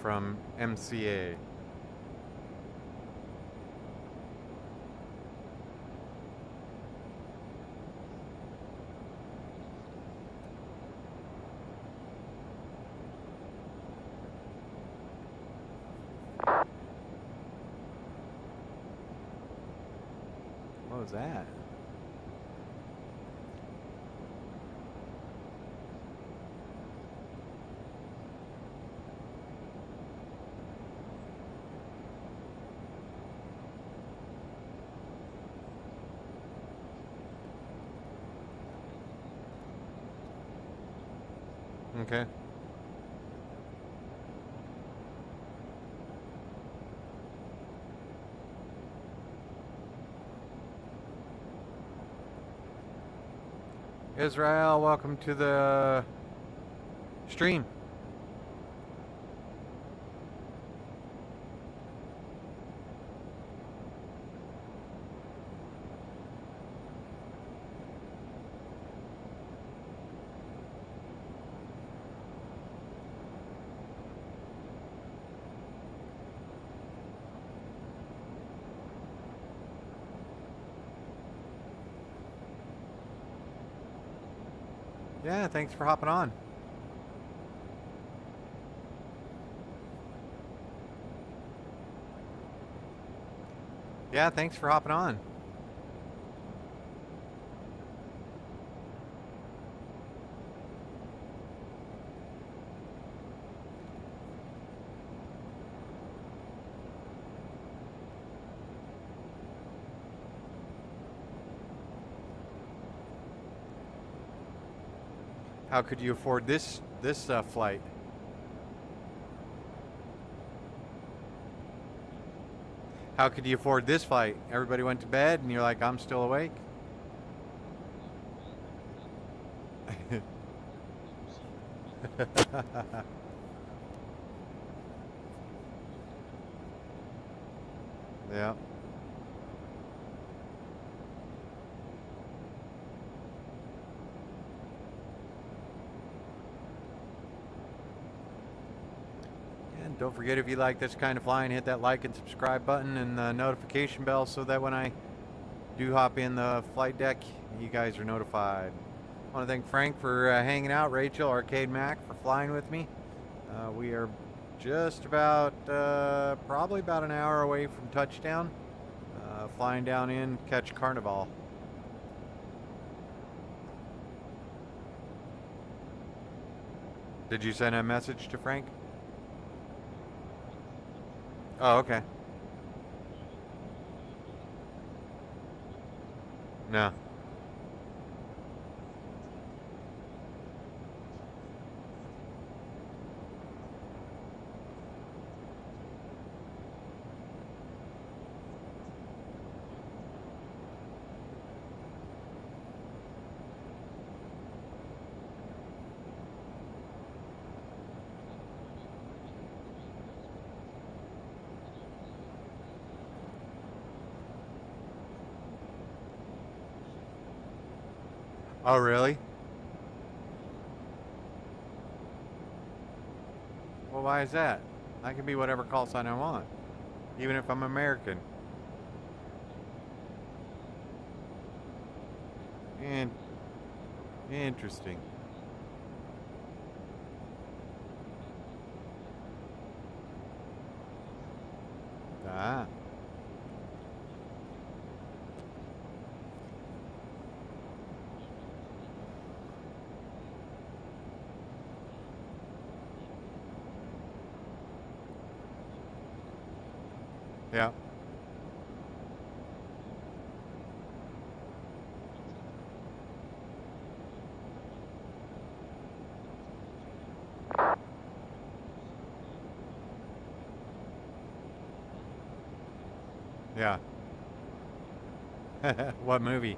from MCA. What was that? Okay. Israel, welcome to the stream. Yeah, thanks for hopping on. Yeah, thanks for hopping on. How could you afford this flight? How could you afford this flight? Everybody went to bed and you're like, I'm still awake? Yeah. And don't forget, if you like this kind of flying, hit that like and subscribe button and the notification bell so that when I do hop in the flight deck, you guys are notified. I want to thank Frank for hanging out, Rachel, Arcade Mac for flying with me. We are just about, probably about an hour away from touchdown, flying down in, catch Carnival. Did you send a message to Frank? Oh, okay. No. Oh, really? Well, why is that? I can be whatever call sign I want, even if I'm American. And interesting. Ah. Yeah. Yeah. What movie?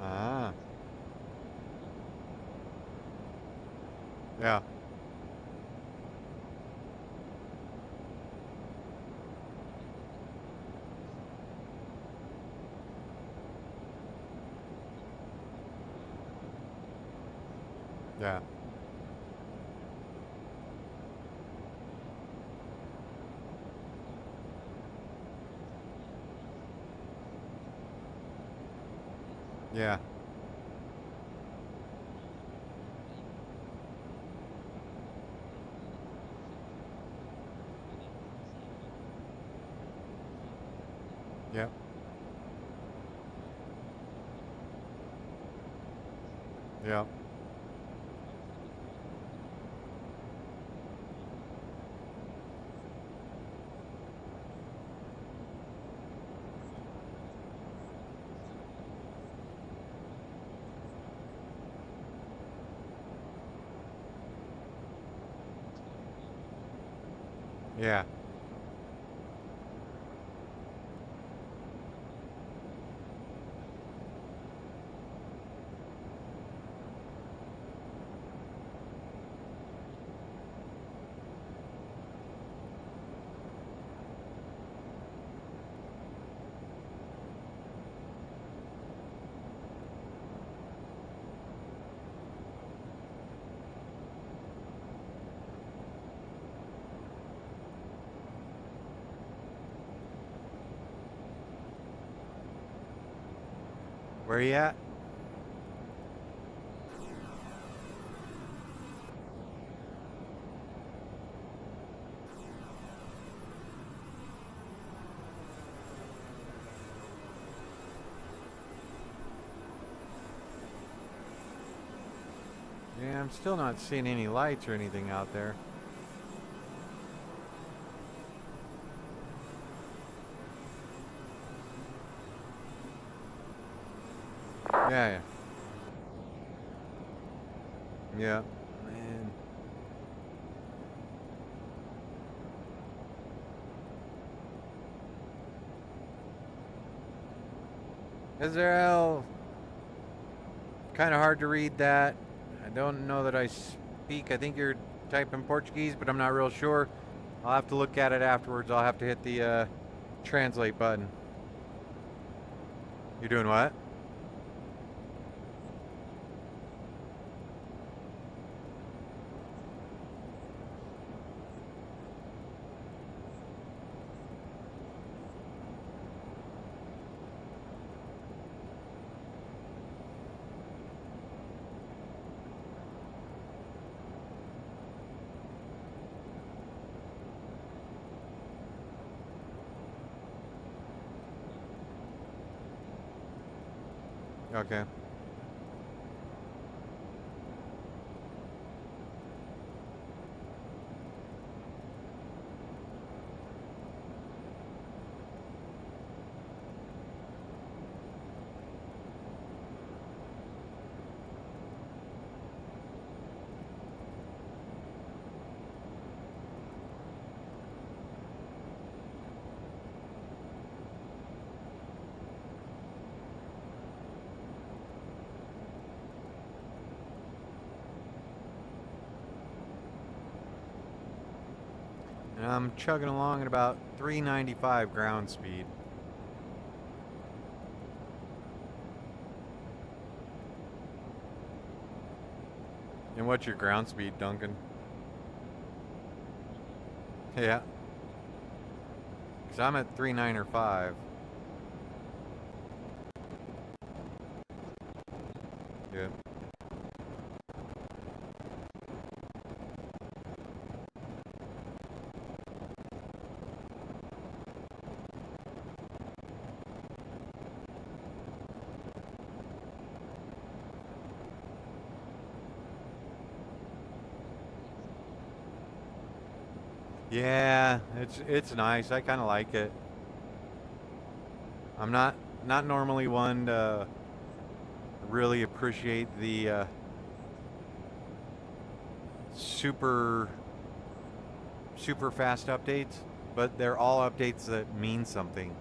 Ah. Yeah. Yeah. Yeah. Yep. Yep. Yeah. Where are you at? Yeah, I'm still not seeing any lights or anything out there. Yeah. Yeah, man. Israel. Kind of hard to read that. I don't know that I speak. I think you're typing Portuguese, but I'm not real sure. I'll have to look at it afterwards. I'll have to hit the translate button. You're doing what? Okay. And I'm chugging along at about 395 ground speed. And what's your ground speed, Duncan? Yeah. Because I'm at 3.9 or 5. Yeah. Yeah, it's nice. I kind of like it. I'm not normally one to really appreciate the super fast updates, but they're all updates that mean something.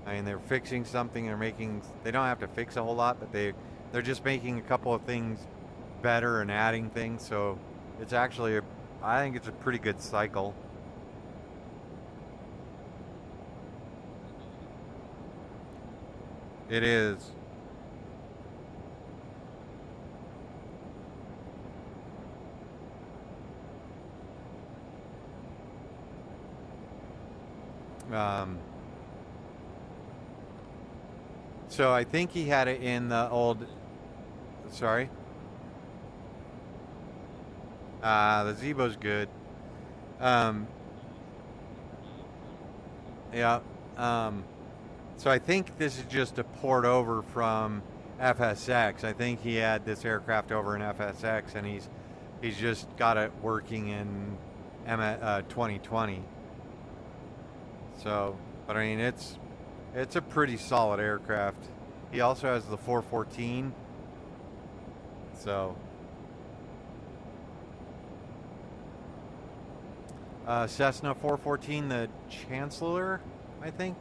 I mean, they're fixing something. They don't have to fix a whole lot, but they're just making a couple of things better and adding things. So it's actually I think it's a pretty good cycle. It is. So I think he had it in the old. Sorry. The Zeebo's good. Yeah. So I think this is just a port over from FSX. I think he had this aircraft over in FSX, and he's just got it working in 2020. So, but I mean, it's a pretty solid aircraft. He also has the 414. So, Cessna 414, the Chancellor, I think.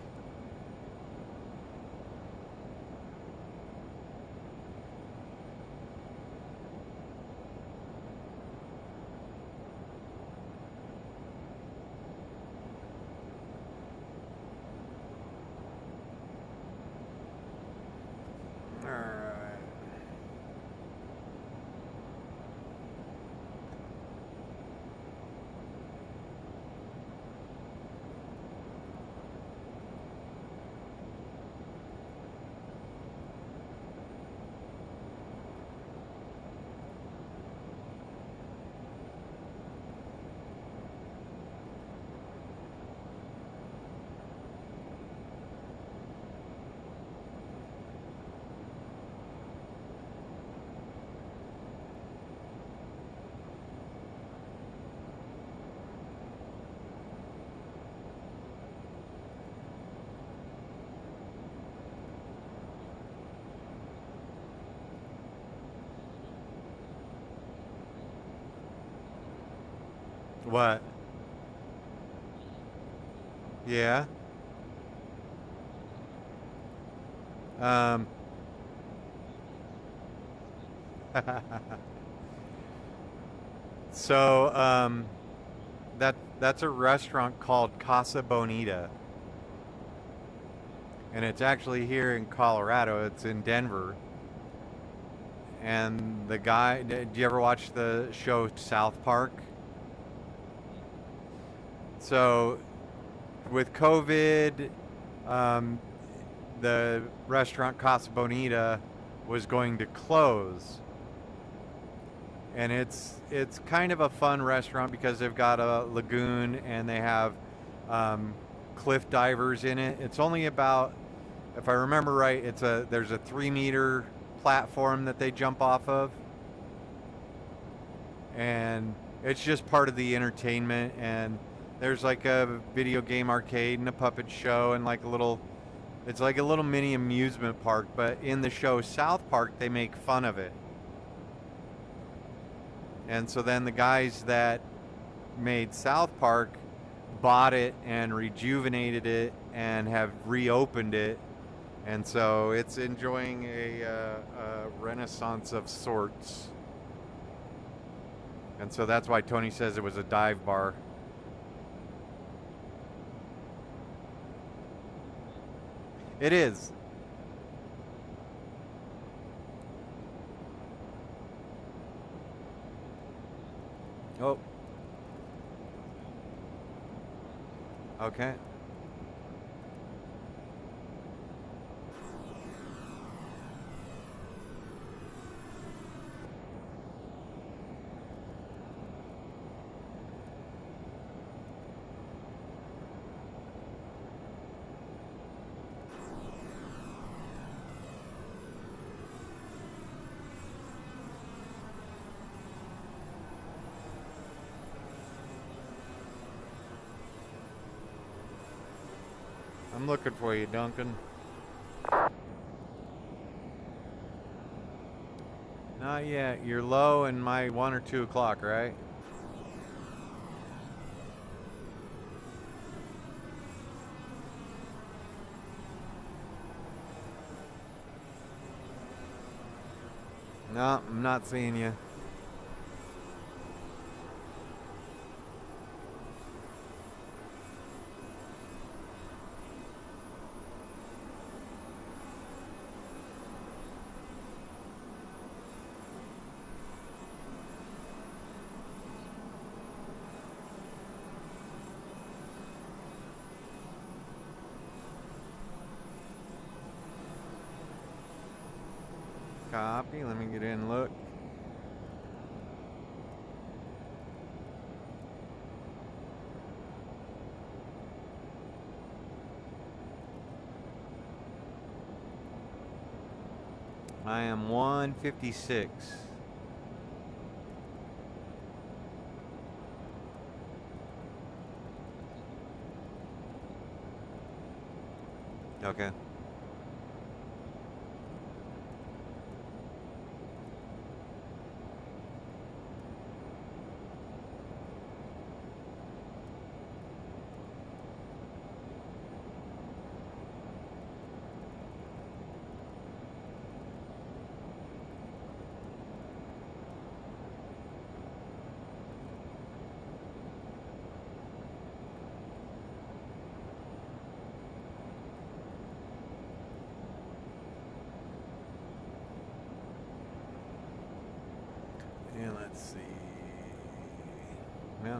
What? Yeah. Um. So, that's a restaurant called Casa Bonita, and it's actually here in Colorado. It's in Denver. And the guy, do you ever watch the show South Park? So, with COVID, um, the restaurant Casa Bonita was going to close, and it's kind of a fun restaurant because they've got a lagoon and they have cliff divers in it. It's only about, if I remember right, there's a 3-meter platform that they jump off of, and it's just part of the entertainment. And there's like a video game arcade and a puppet show and it's like a little mini amusement park. But in the show South Park, they make fun of it. And so then the guys that made South Park bought it and rejuvenated it and have reopened it. And so it's enjoying a renaissance of sorts. And so that's why Tony says it was a dive bar. It is. Oh. Okay. I'm looking for you, Duncan. Not yet. You're low in my 1 or 2 o'clock, right? No, I'm not seeing you. Copy. Let me get in and look. I am 156. Okay. And let's see. Yeah.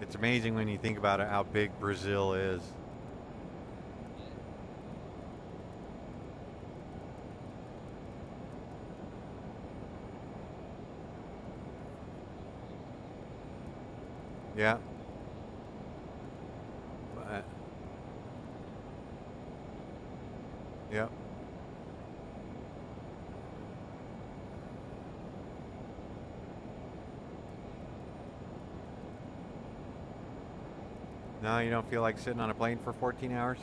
It's amazing when you think about it how big Brazil is. Yeah. Yeah. No, you don't feel like sitting on a plane for 14 hours?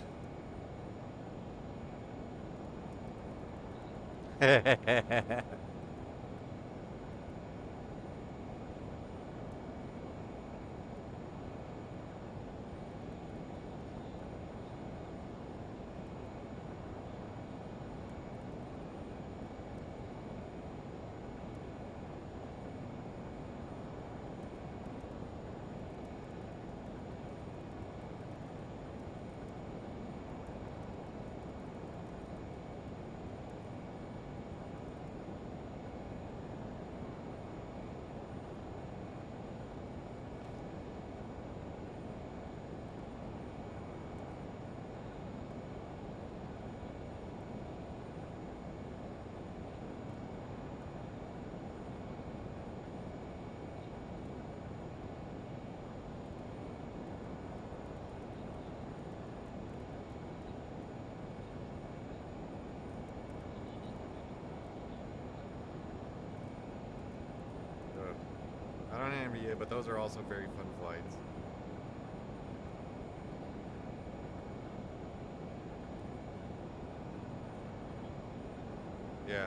I don't envy you, but those are also very fun flights. Yeah.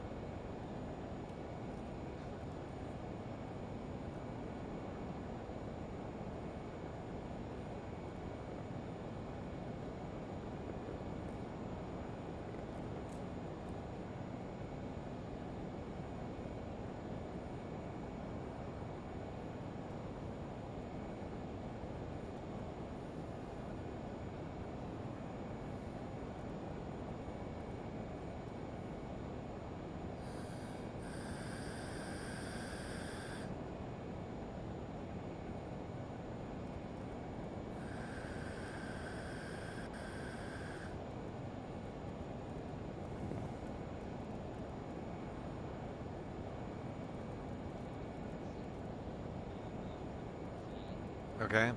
Okay.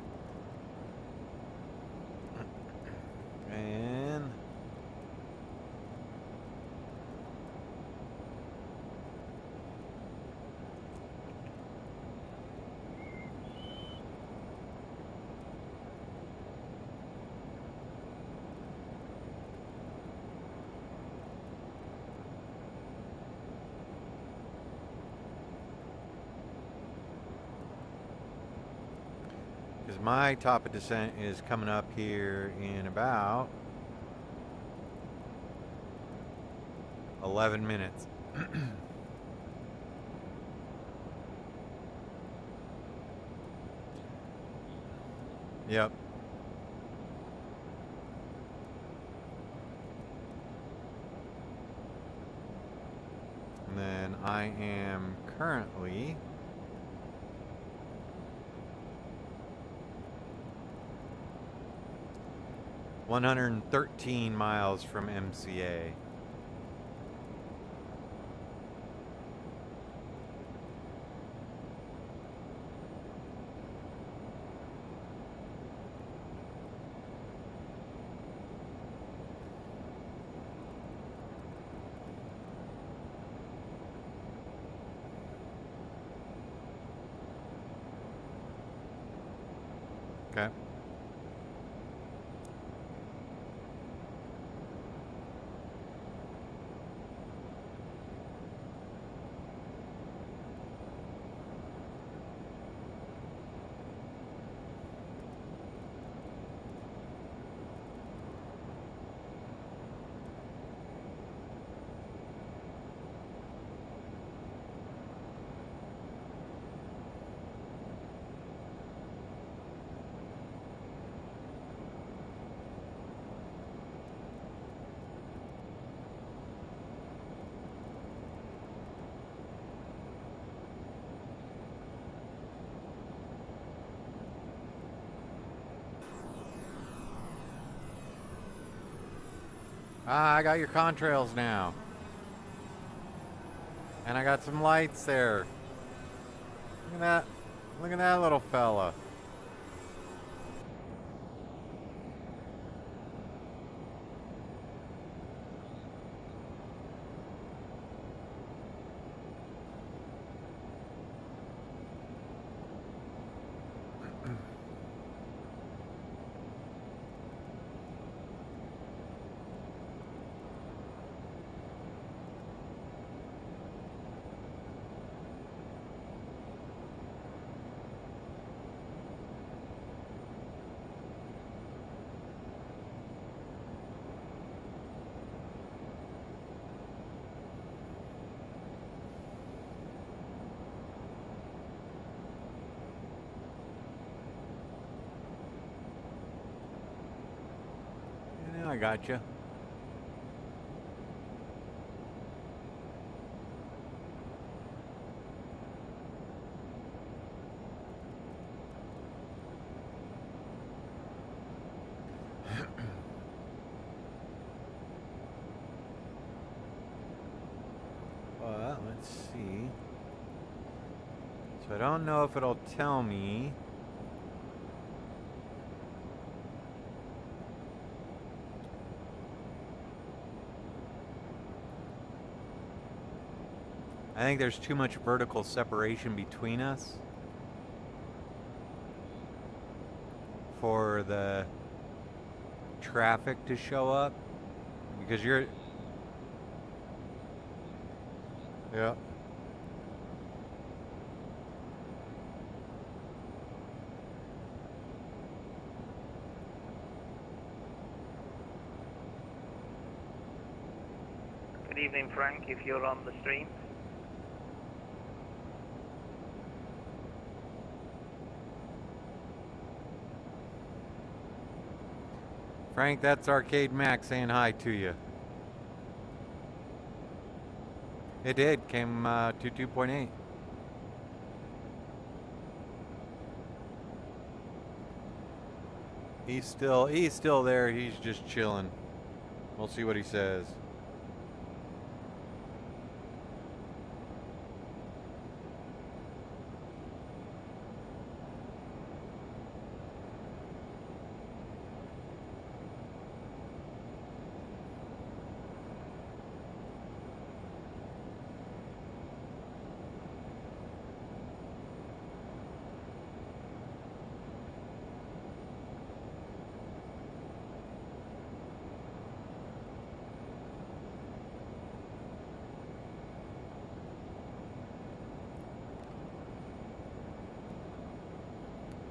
And because my top of descent is coming up here in about 11 minutes. Yep. And then I am currently 113 miles from MCA. Okay. Ah, I got your contrails now. And I got some lights there. Look at that. Look at that little fella. I got you. Well, let's see. So I don't know if it'll tell me. I think there's too much vertical separation between us for the traffic to show up, because you're, yeah. Good evening, Frank, if you're on the stream. Frank, that's Arcade Max saying hi to you. It did, came to 2.8. He's still there, he's just chilling. We'll see what he says.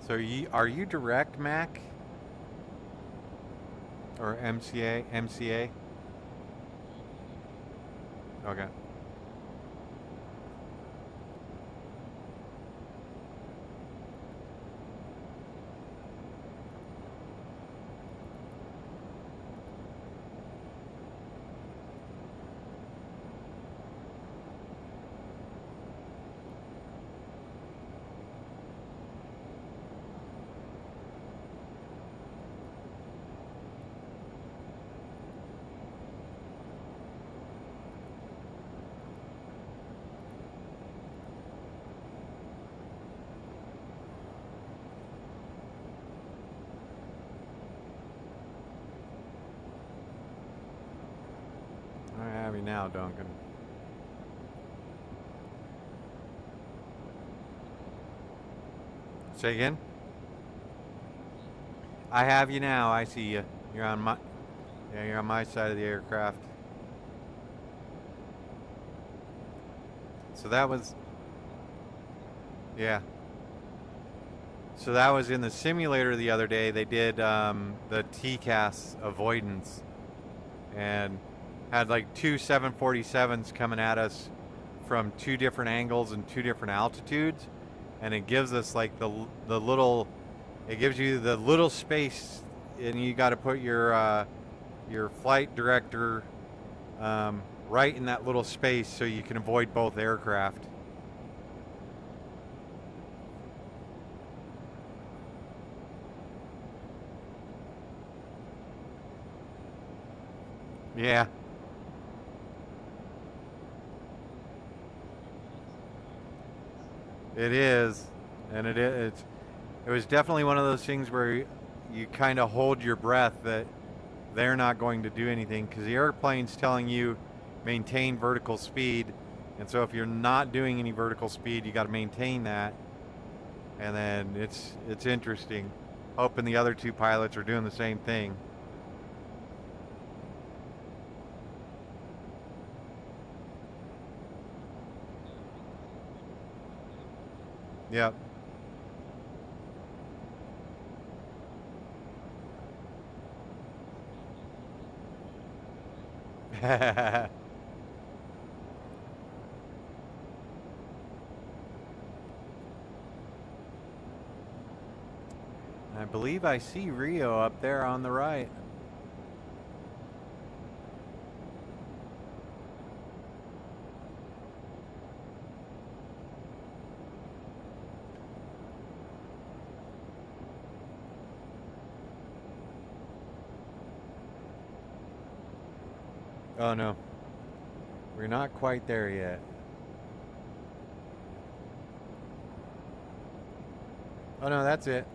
So are you direct, Mac? Or MCA? MCA? Okay. I have you now, Duncan. Say again? I have you now. I see you. You're on my side of the aircraft. So that was, yeah. So that was in the simulator the other day. They did the TCAS avoidance and had like two 747s coming at us from two different angles and two different altitudes, and it gives us like the little, it gives you the little space, and you got to put your flight director right in that little space so you can avoid both aircraft. Yeah. It is, and it was definitely one of those things where you kind of hold your breath that they're not going to do anything because the airplane's telling you maintain vertical speed, and so if you're not doing any vertical speed, you got to maintain that, and then it's interesting, hoping the other two pilots are doing the same thing. Yep. I believe I see Rio up there on the right. Oh no, we're not quite there yet. Oh no, that's it.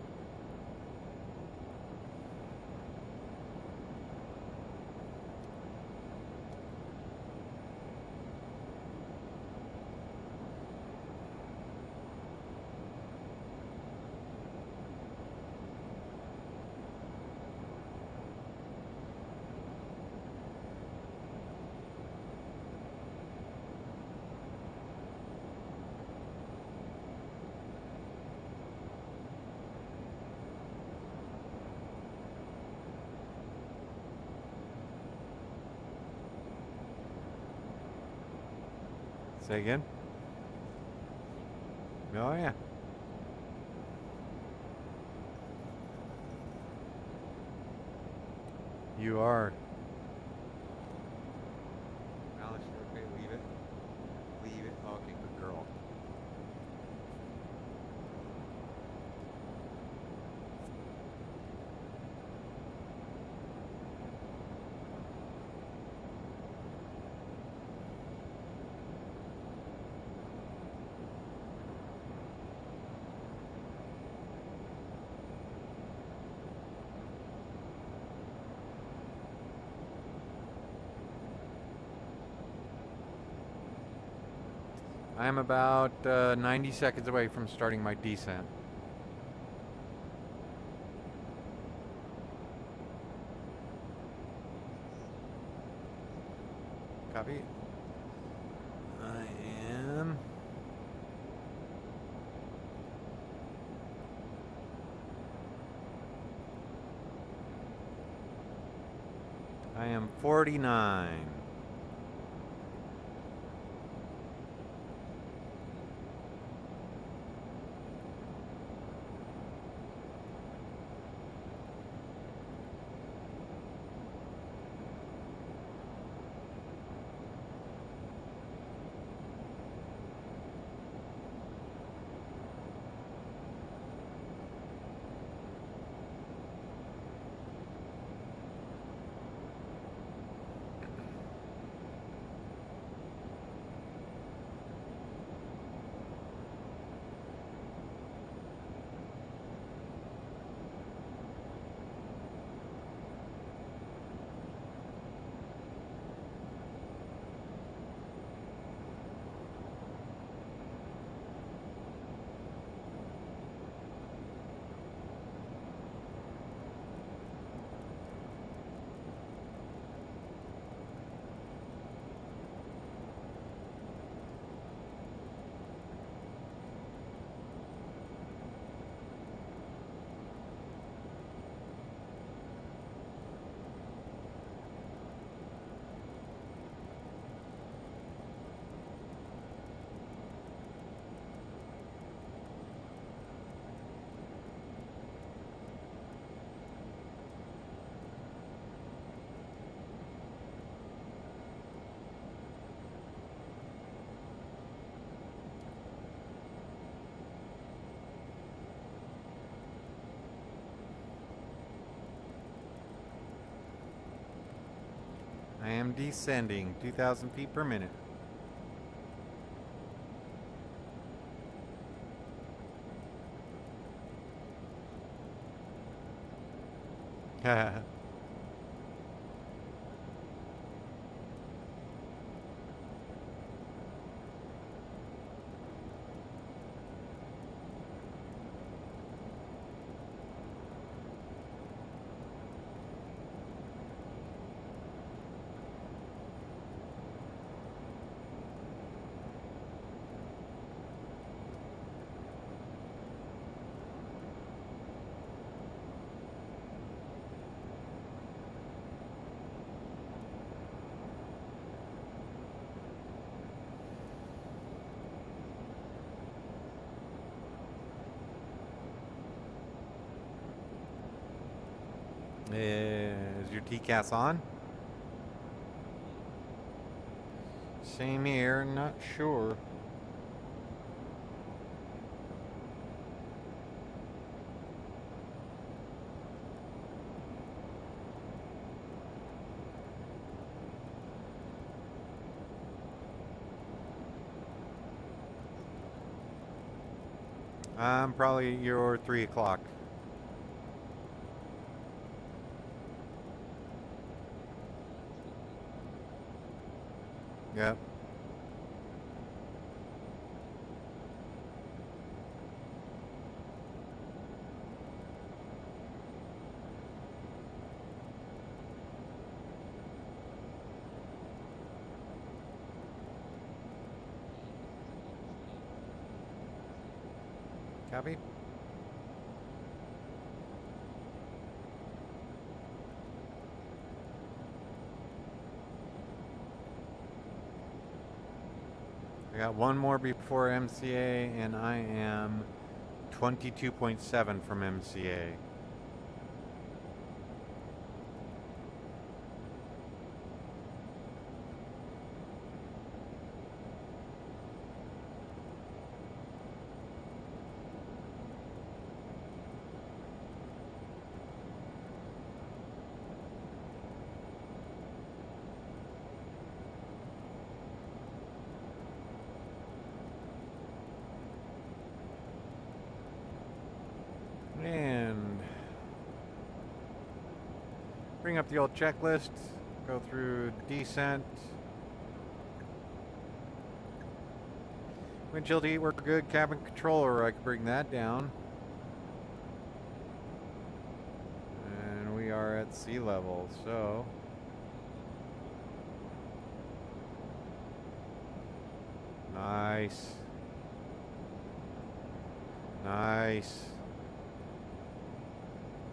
Say again? Oh yeah. You are. Alice, you okay? Leave it. Leave it. Okay, good girl. I'm about 90 seconds away from starting my descent. Copy. I am. I am 49. am descending 2,000 feet per minute. Is your TCAS on? Same here, not sure. Probably your 3 o'clock. Yep. Copy. I got one more before MCA, and I am 22.7 from MCA. And bring up the old checklist, go through descent. Windshield heat worked good, cabin controller, I could bring that down. And we are at sea level, so nice. Nice.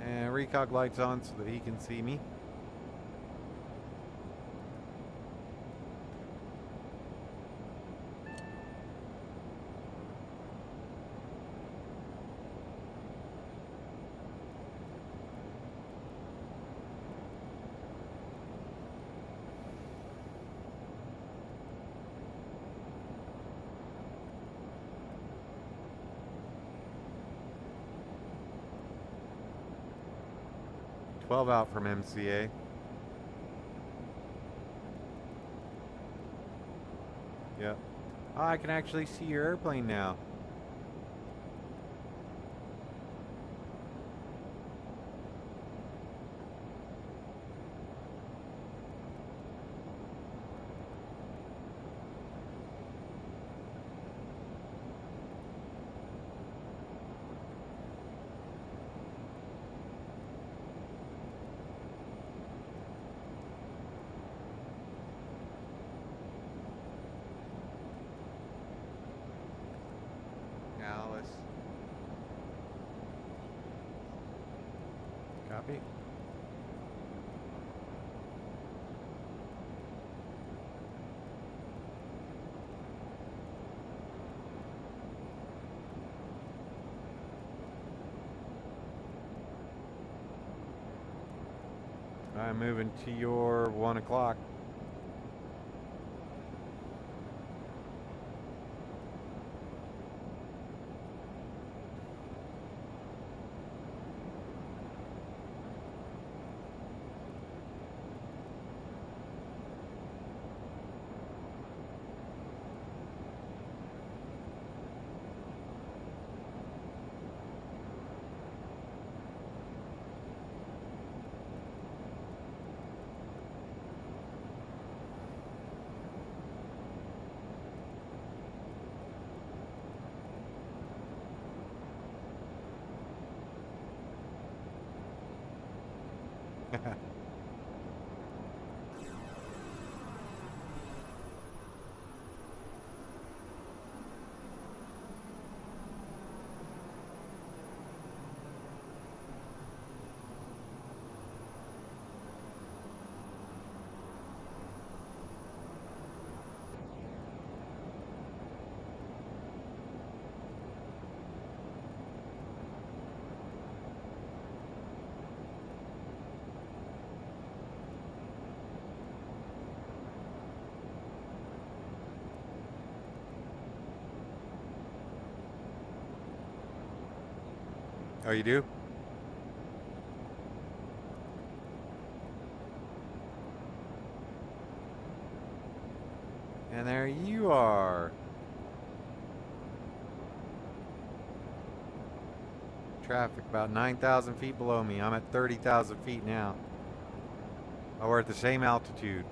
And recog lights on so that he can see me. Out from MCA. Yep. Oh, I can actually see your airplane now. Copy. I'm moving to your 1 o'clock. Oh, you do? And there you are. Traffic about 9,000 feet below me. I'm at 30,000 feet now. Oh, we're at the same altitude.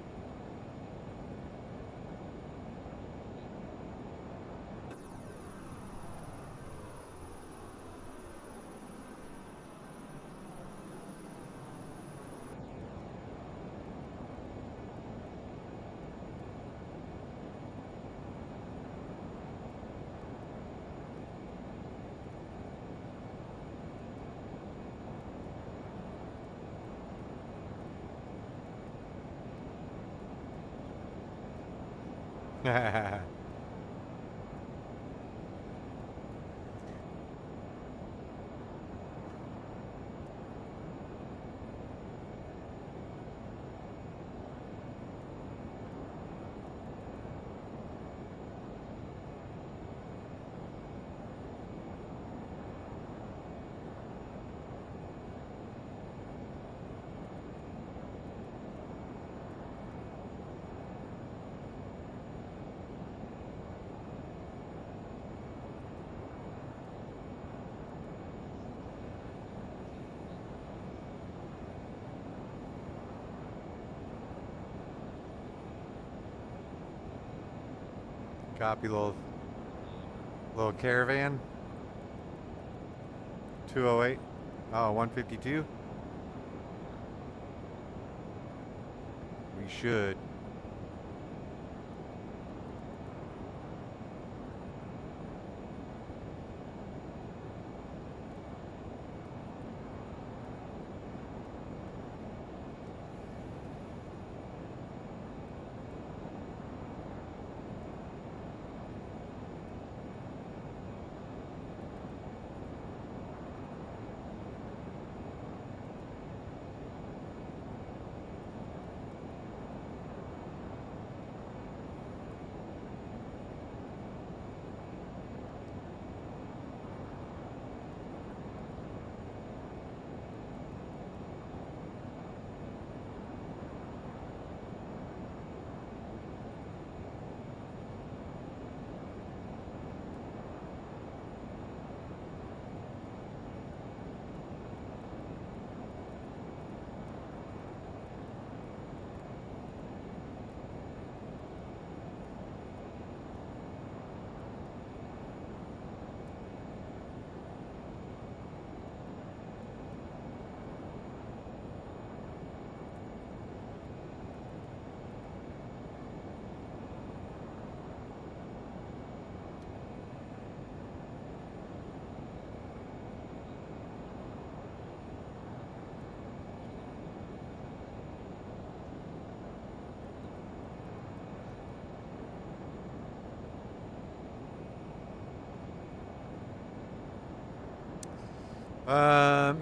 Copy, little caravan. 208. Oh, 152. We should.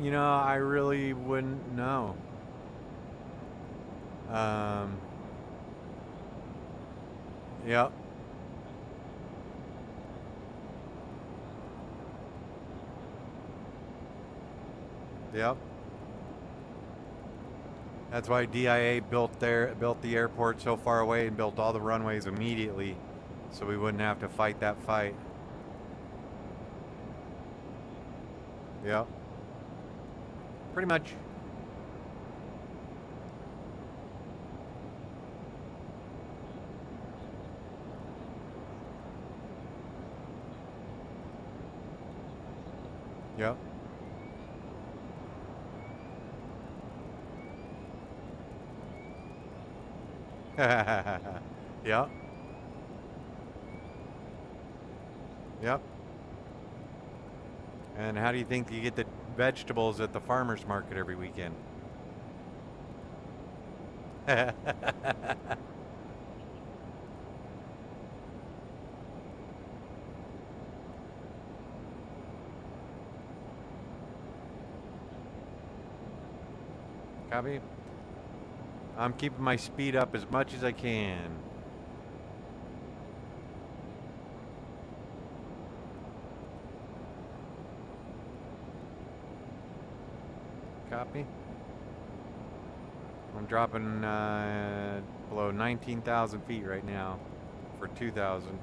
You know, I really wouldn't know. Yep. Yep. That's why DIA built the airport so far away and built all the runways immediately, so we wouldn't have to fight that fight. Yep. Pretty much. Yep. Yep. Yep. And how do you think you get the vegetables at the farmer's market every weekend? Copy. I'm keeping my speed up as much as I can. Copy. I'm dropping below 19,000 feet right now for 2,000.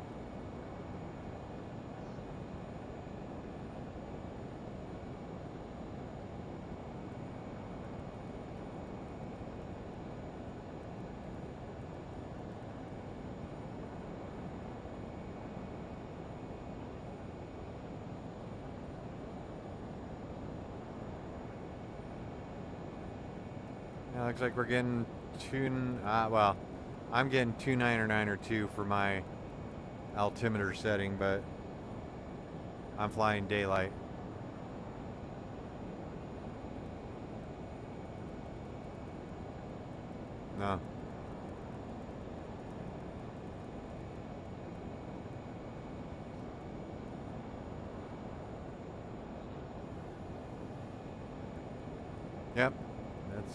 Yeah, looks like we're getting well, I'm getting 2.9 or 9 or 2 for my altimeter setting, but I'm flying daylight. No. Yep. That's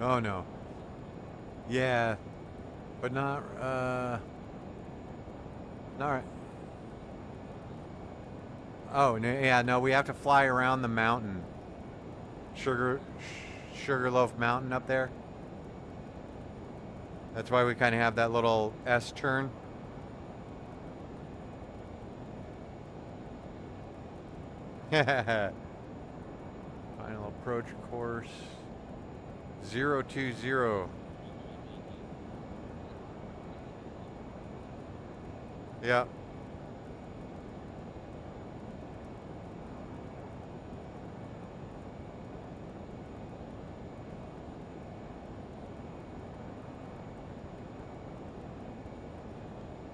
oh no. Yeah, but not right. Oh no, yeah, no, we have to fly around the mountain. Sugarloaf Mountain up there. That's why we kind of have that little S turn. Final approach course 020. Yep.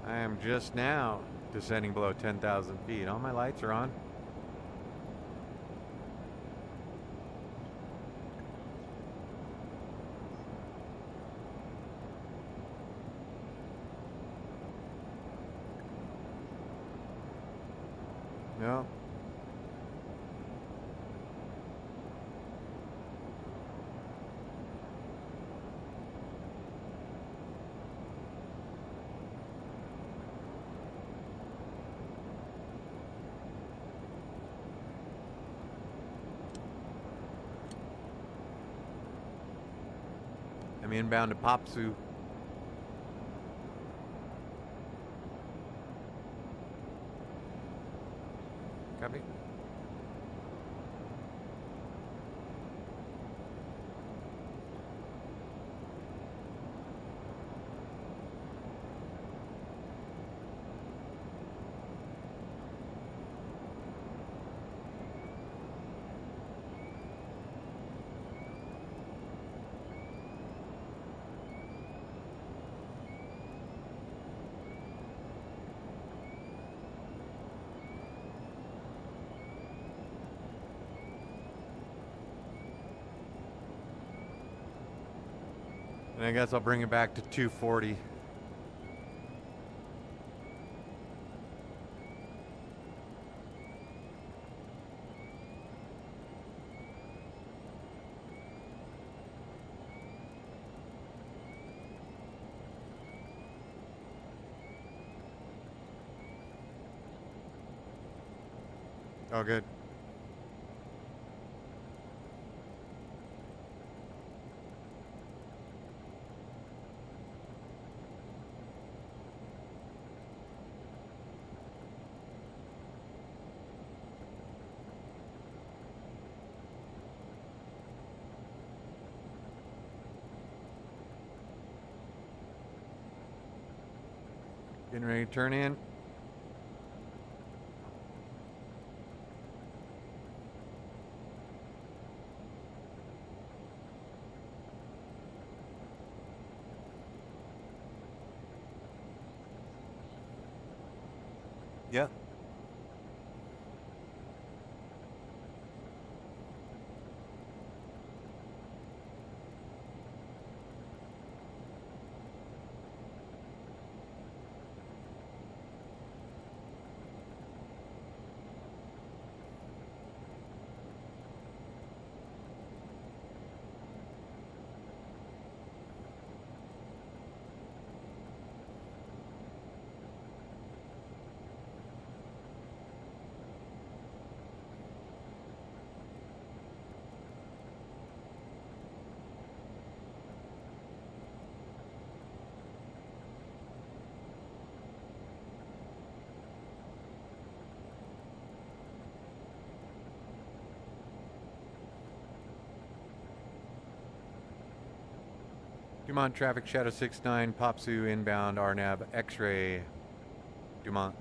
I am just now descending below 10,000 feet. All my lights are on. No. I'm inbound to Popsu. And I guess I'll bring it back to 240. Oh, good. Getting ready to turn in. Yep. Dumont traffic, Shadow 69, Popsu inbound, RNAV, X-ray, Dumont.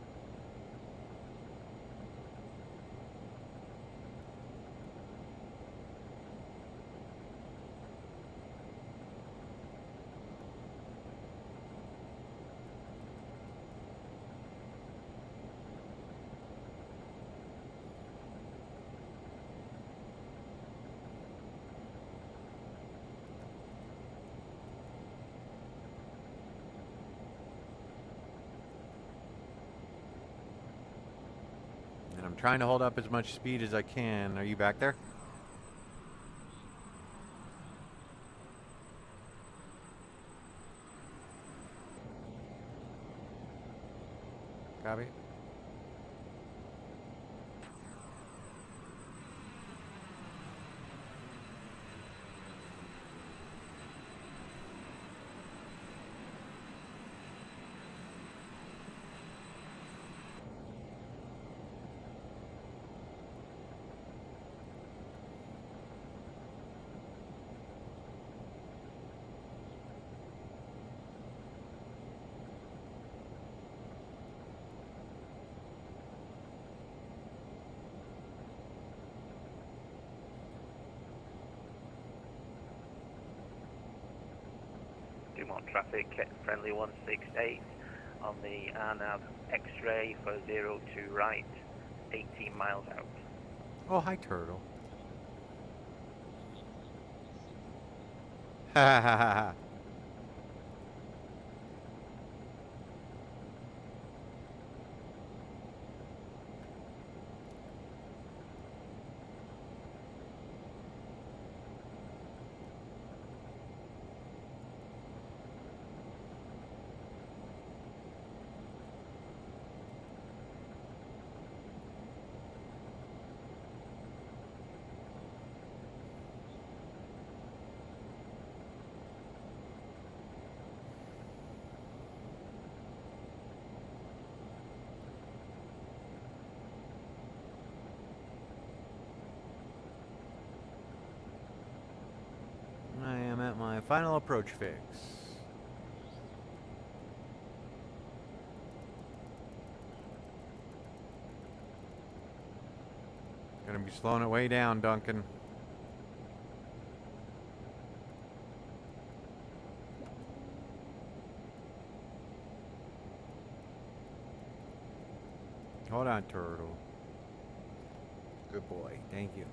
And I'm trying to hold up as much speed as I can. Are you back there? Copy. Dumont traffic, friendly 168 on the RNAV X-ray for 02 right, 18 miles out. Oh, hi, Turtle. Ha ha ha ha. I am at my final approach fix. Gonna be slowing it way down, Duncan. Hold on, Turtle. Good boy. Thank you.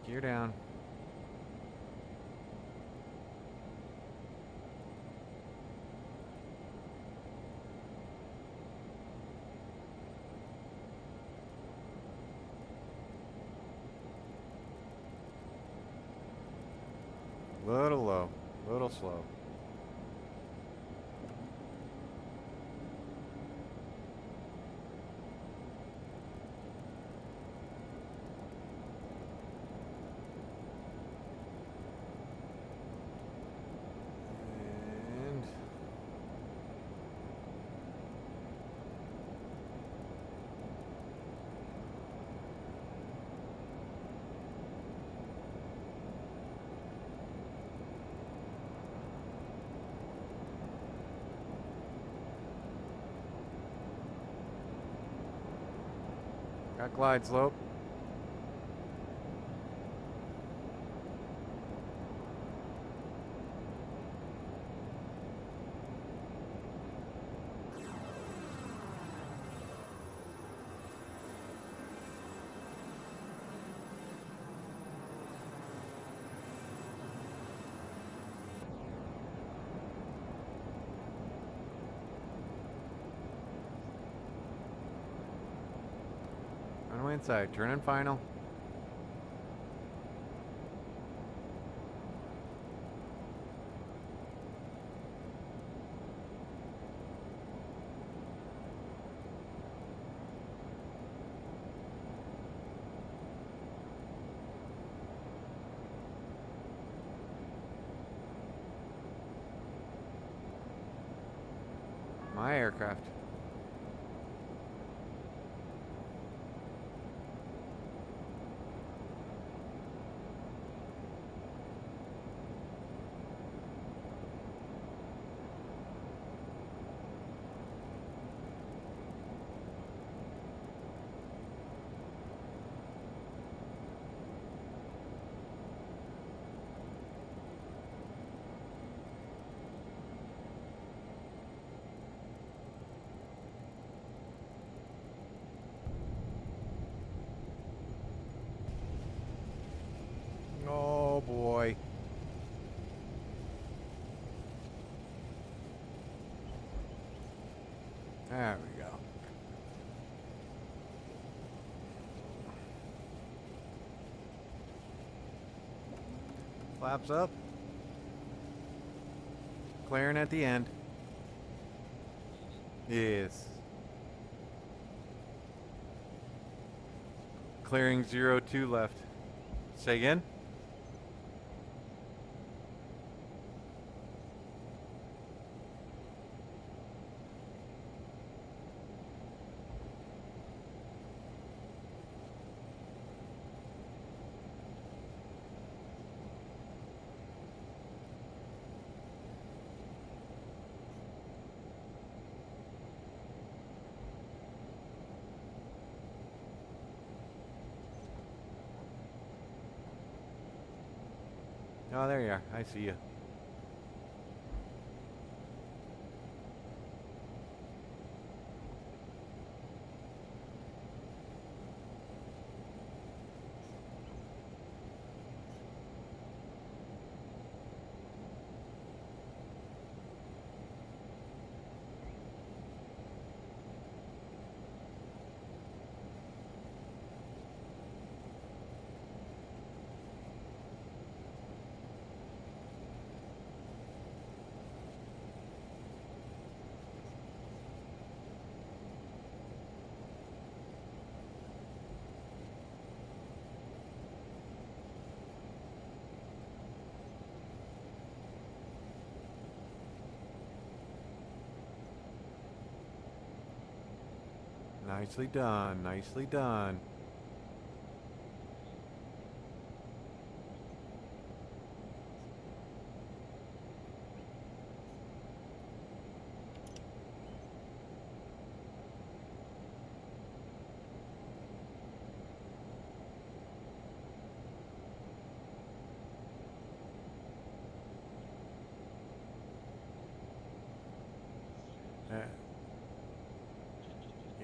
Gear down. Little low, little slow. And got glide slope. Runway inside, turn in final. My aircraft. Oh boy. There we go. Flaps up. Clearing at the end. Yes. Clearing 02 left. Say again? Oh, there you are. I see you. Nicely done. Nicely done.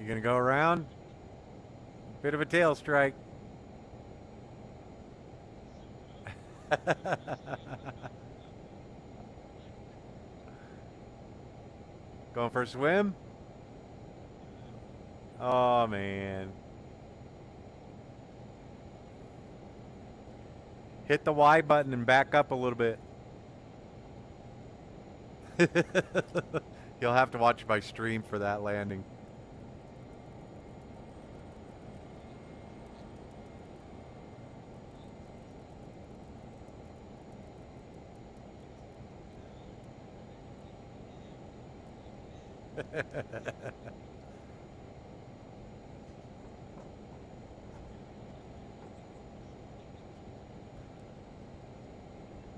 You gonna go around? Bit of a tail strike. Going for a swim? Oh, man. Hit the Y button and back up a little bit. You'll have to watch my stream for that landing.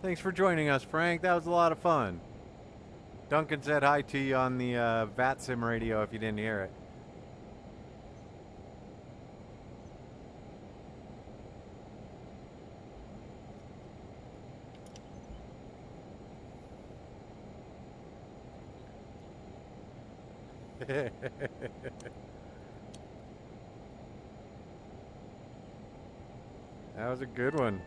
Thanks for joining us, Frank. That was a lot of fun. Duncan said hi to you on the VATSIM radio if you didn't hear it. That was a good one.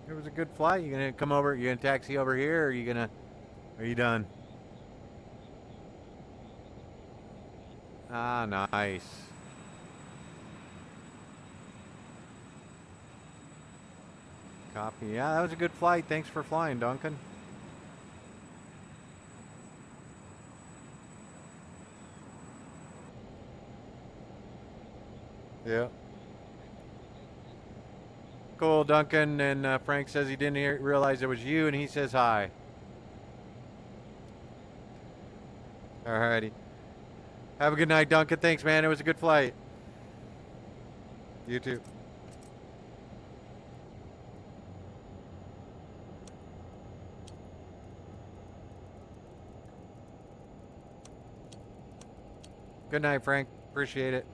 It was a good flight. You gonna come over? You gonna taxi over here, or are you done? Ah, nice. Copy. Yeah, that was a good flight. Thanks for flying, Duncan. Yeah. Cool, Duncan. And Frank says he didn't realize it was you, and he says hi. Alrighty. Have a good night, Duncan. Thanks, man. It was a good flight. You too. Good night, Frank. Appreciate it.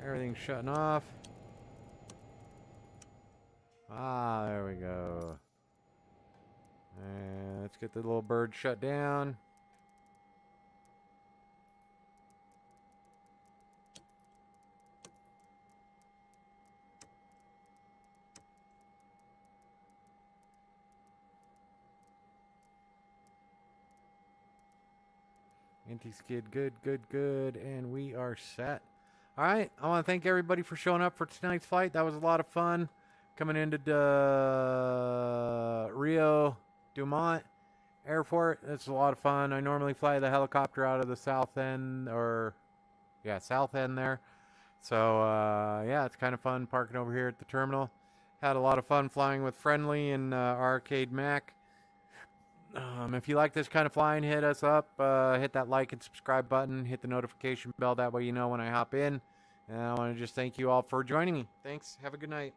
Everything's shutting off. Ah, there we go. And let's get the little bird shut down. Anti-skid, good, good, good. And we are set. All right, I want to thank everybody for showing up for tonight's flight. That was a lot of fun. Coming into Rio Dumont Airport. It's a lot of fun. I normally fly the helicopter out of the south end, south end there. So, yeah, it's kind of fun parking over here at the terminal. Had a lot of fun flying with Friendly and Arcade Mac. If you like this kind of flying, hit us up. Hit that like and subscribe button. Hit the notification bell. That way you know when I hop in. And I want to just thank you all for joining me. Thanks. Have a good night.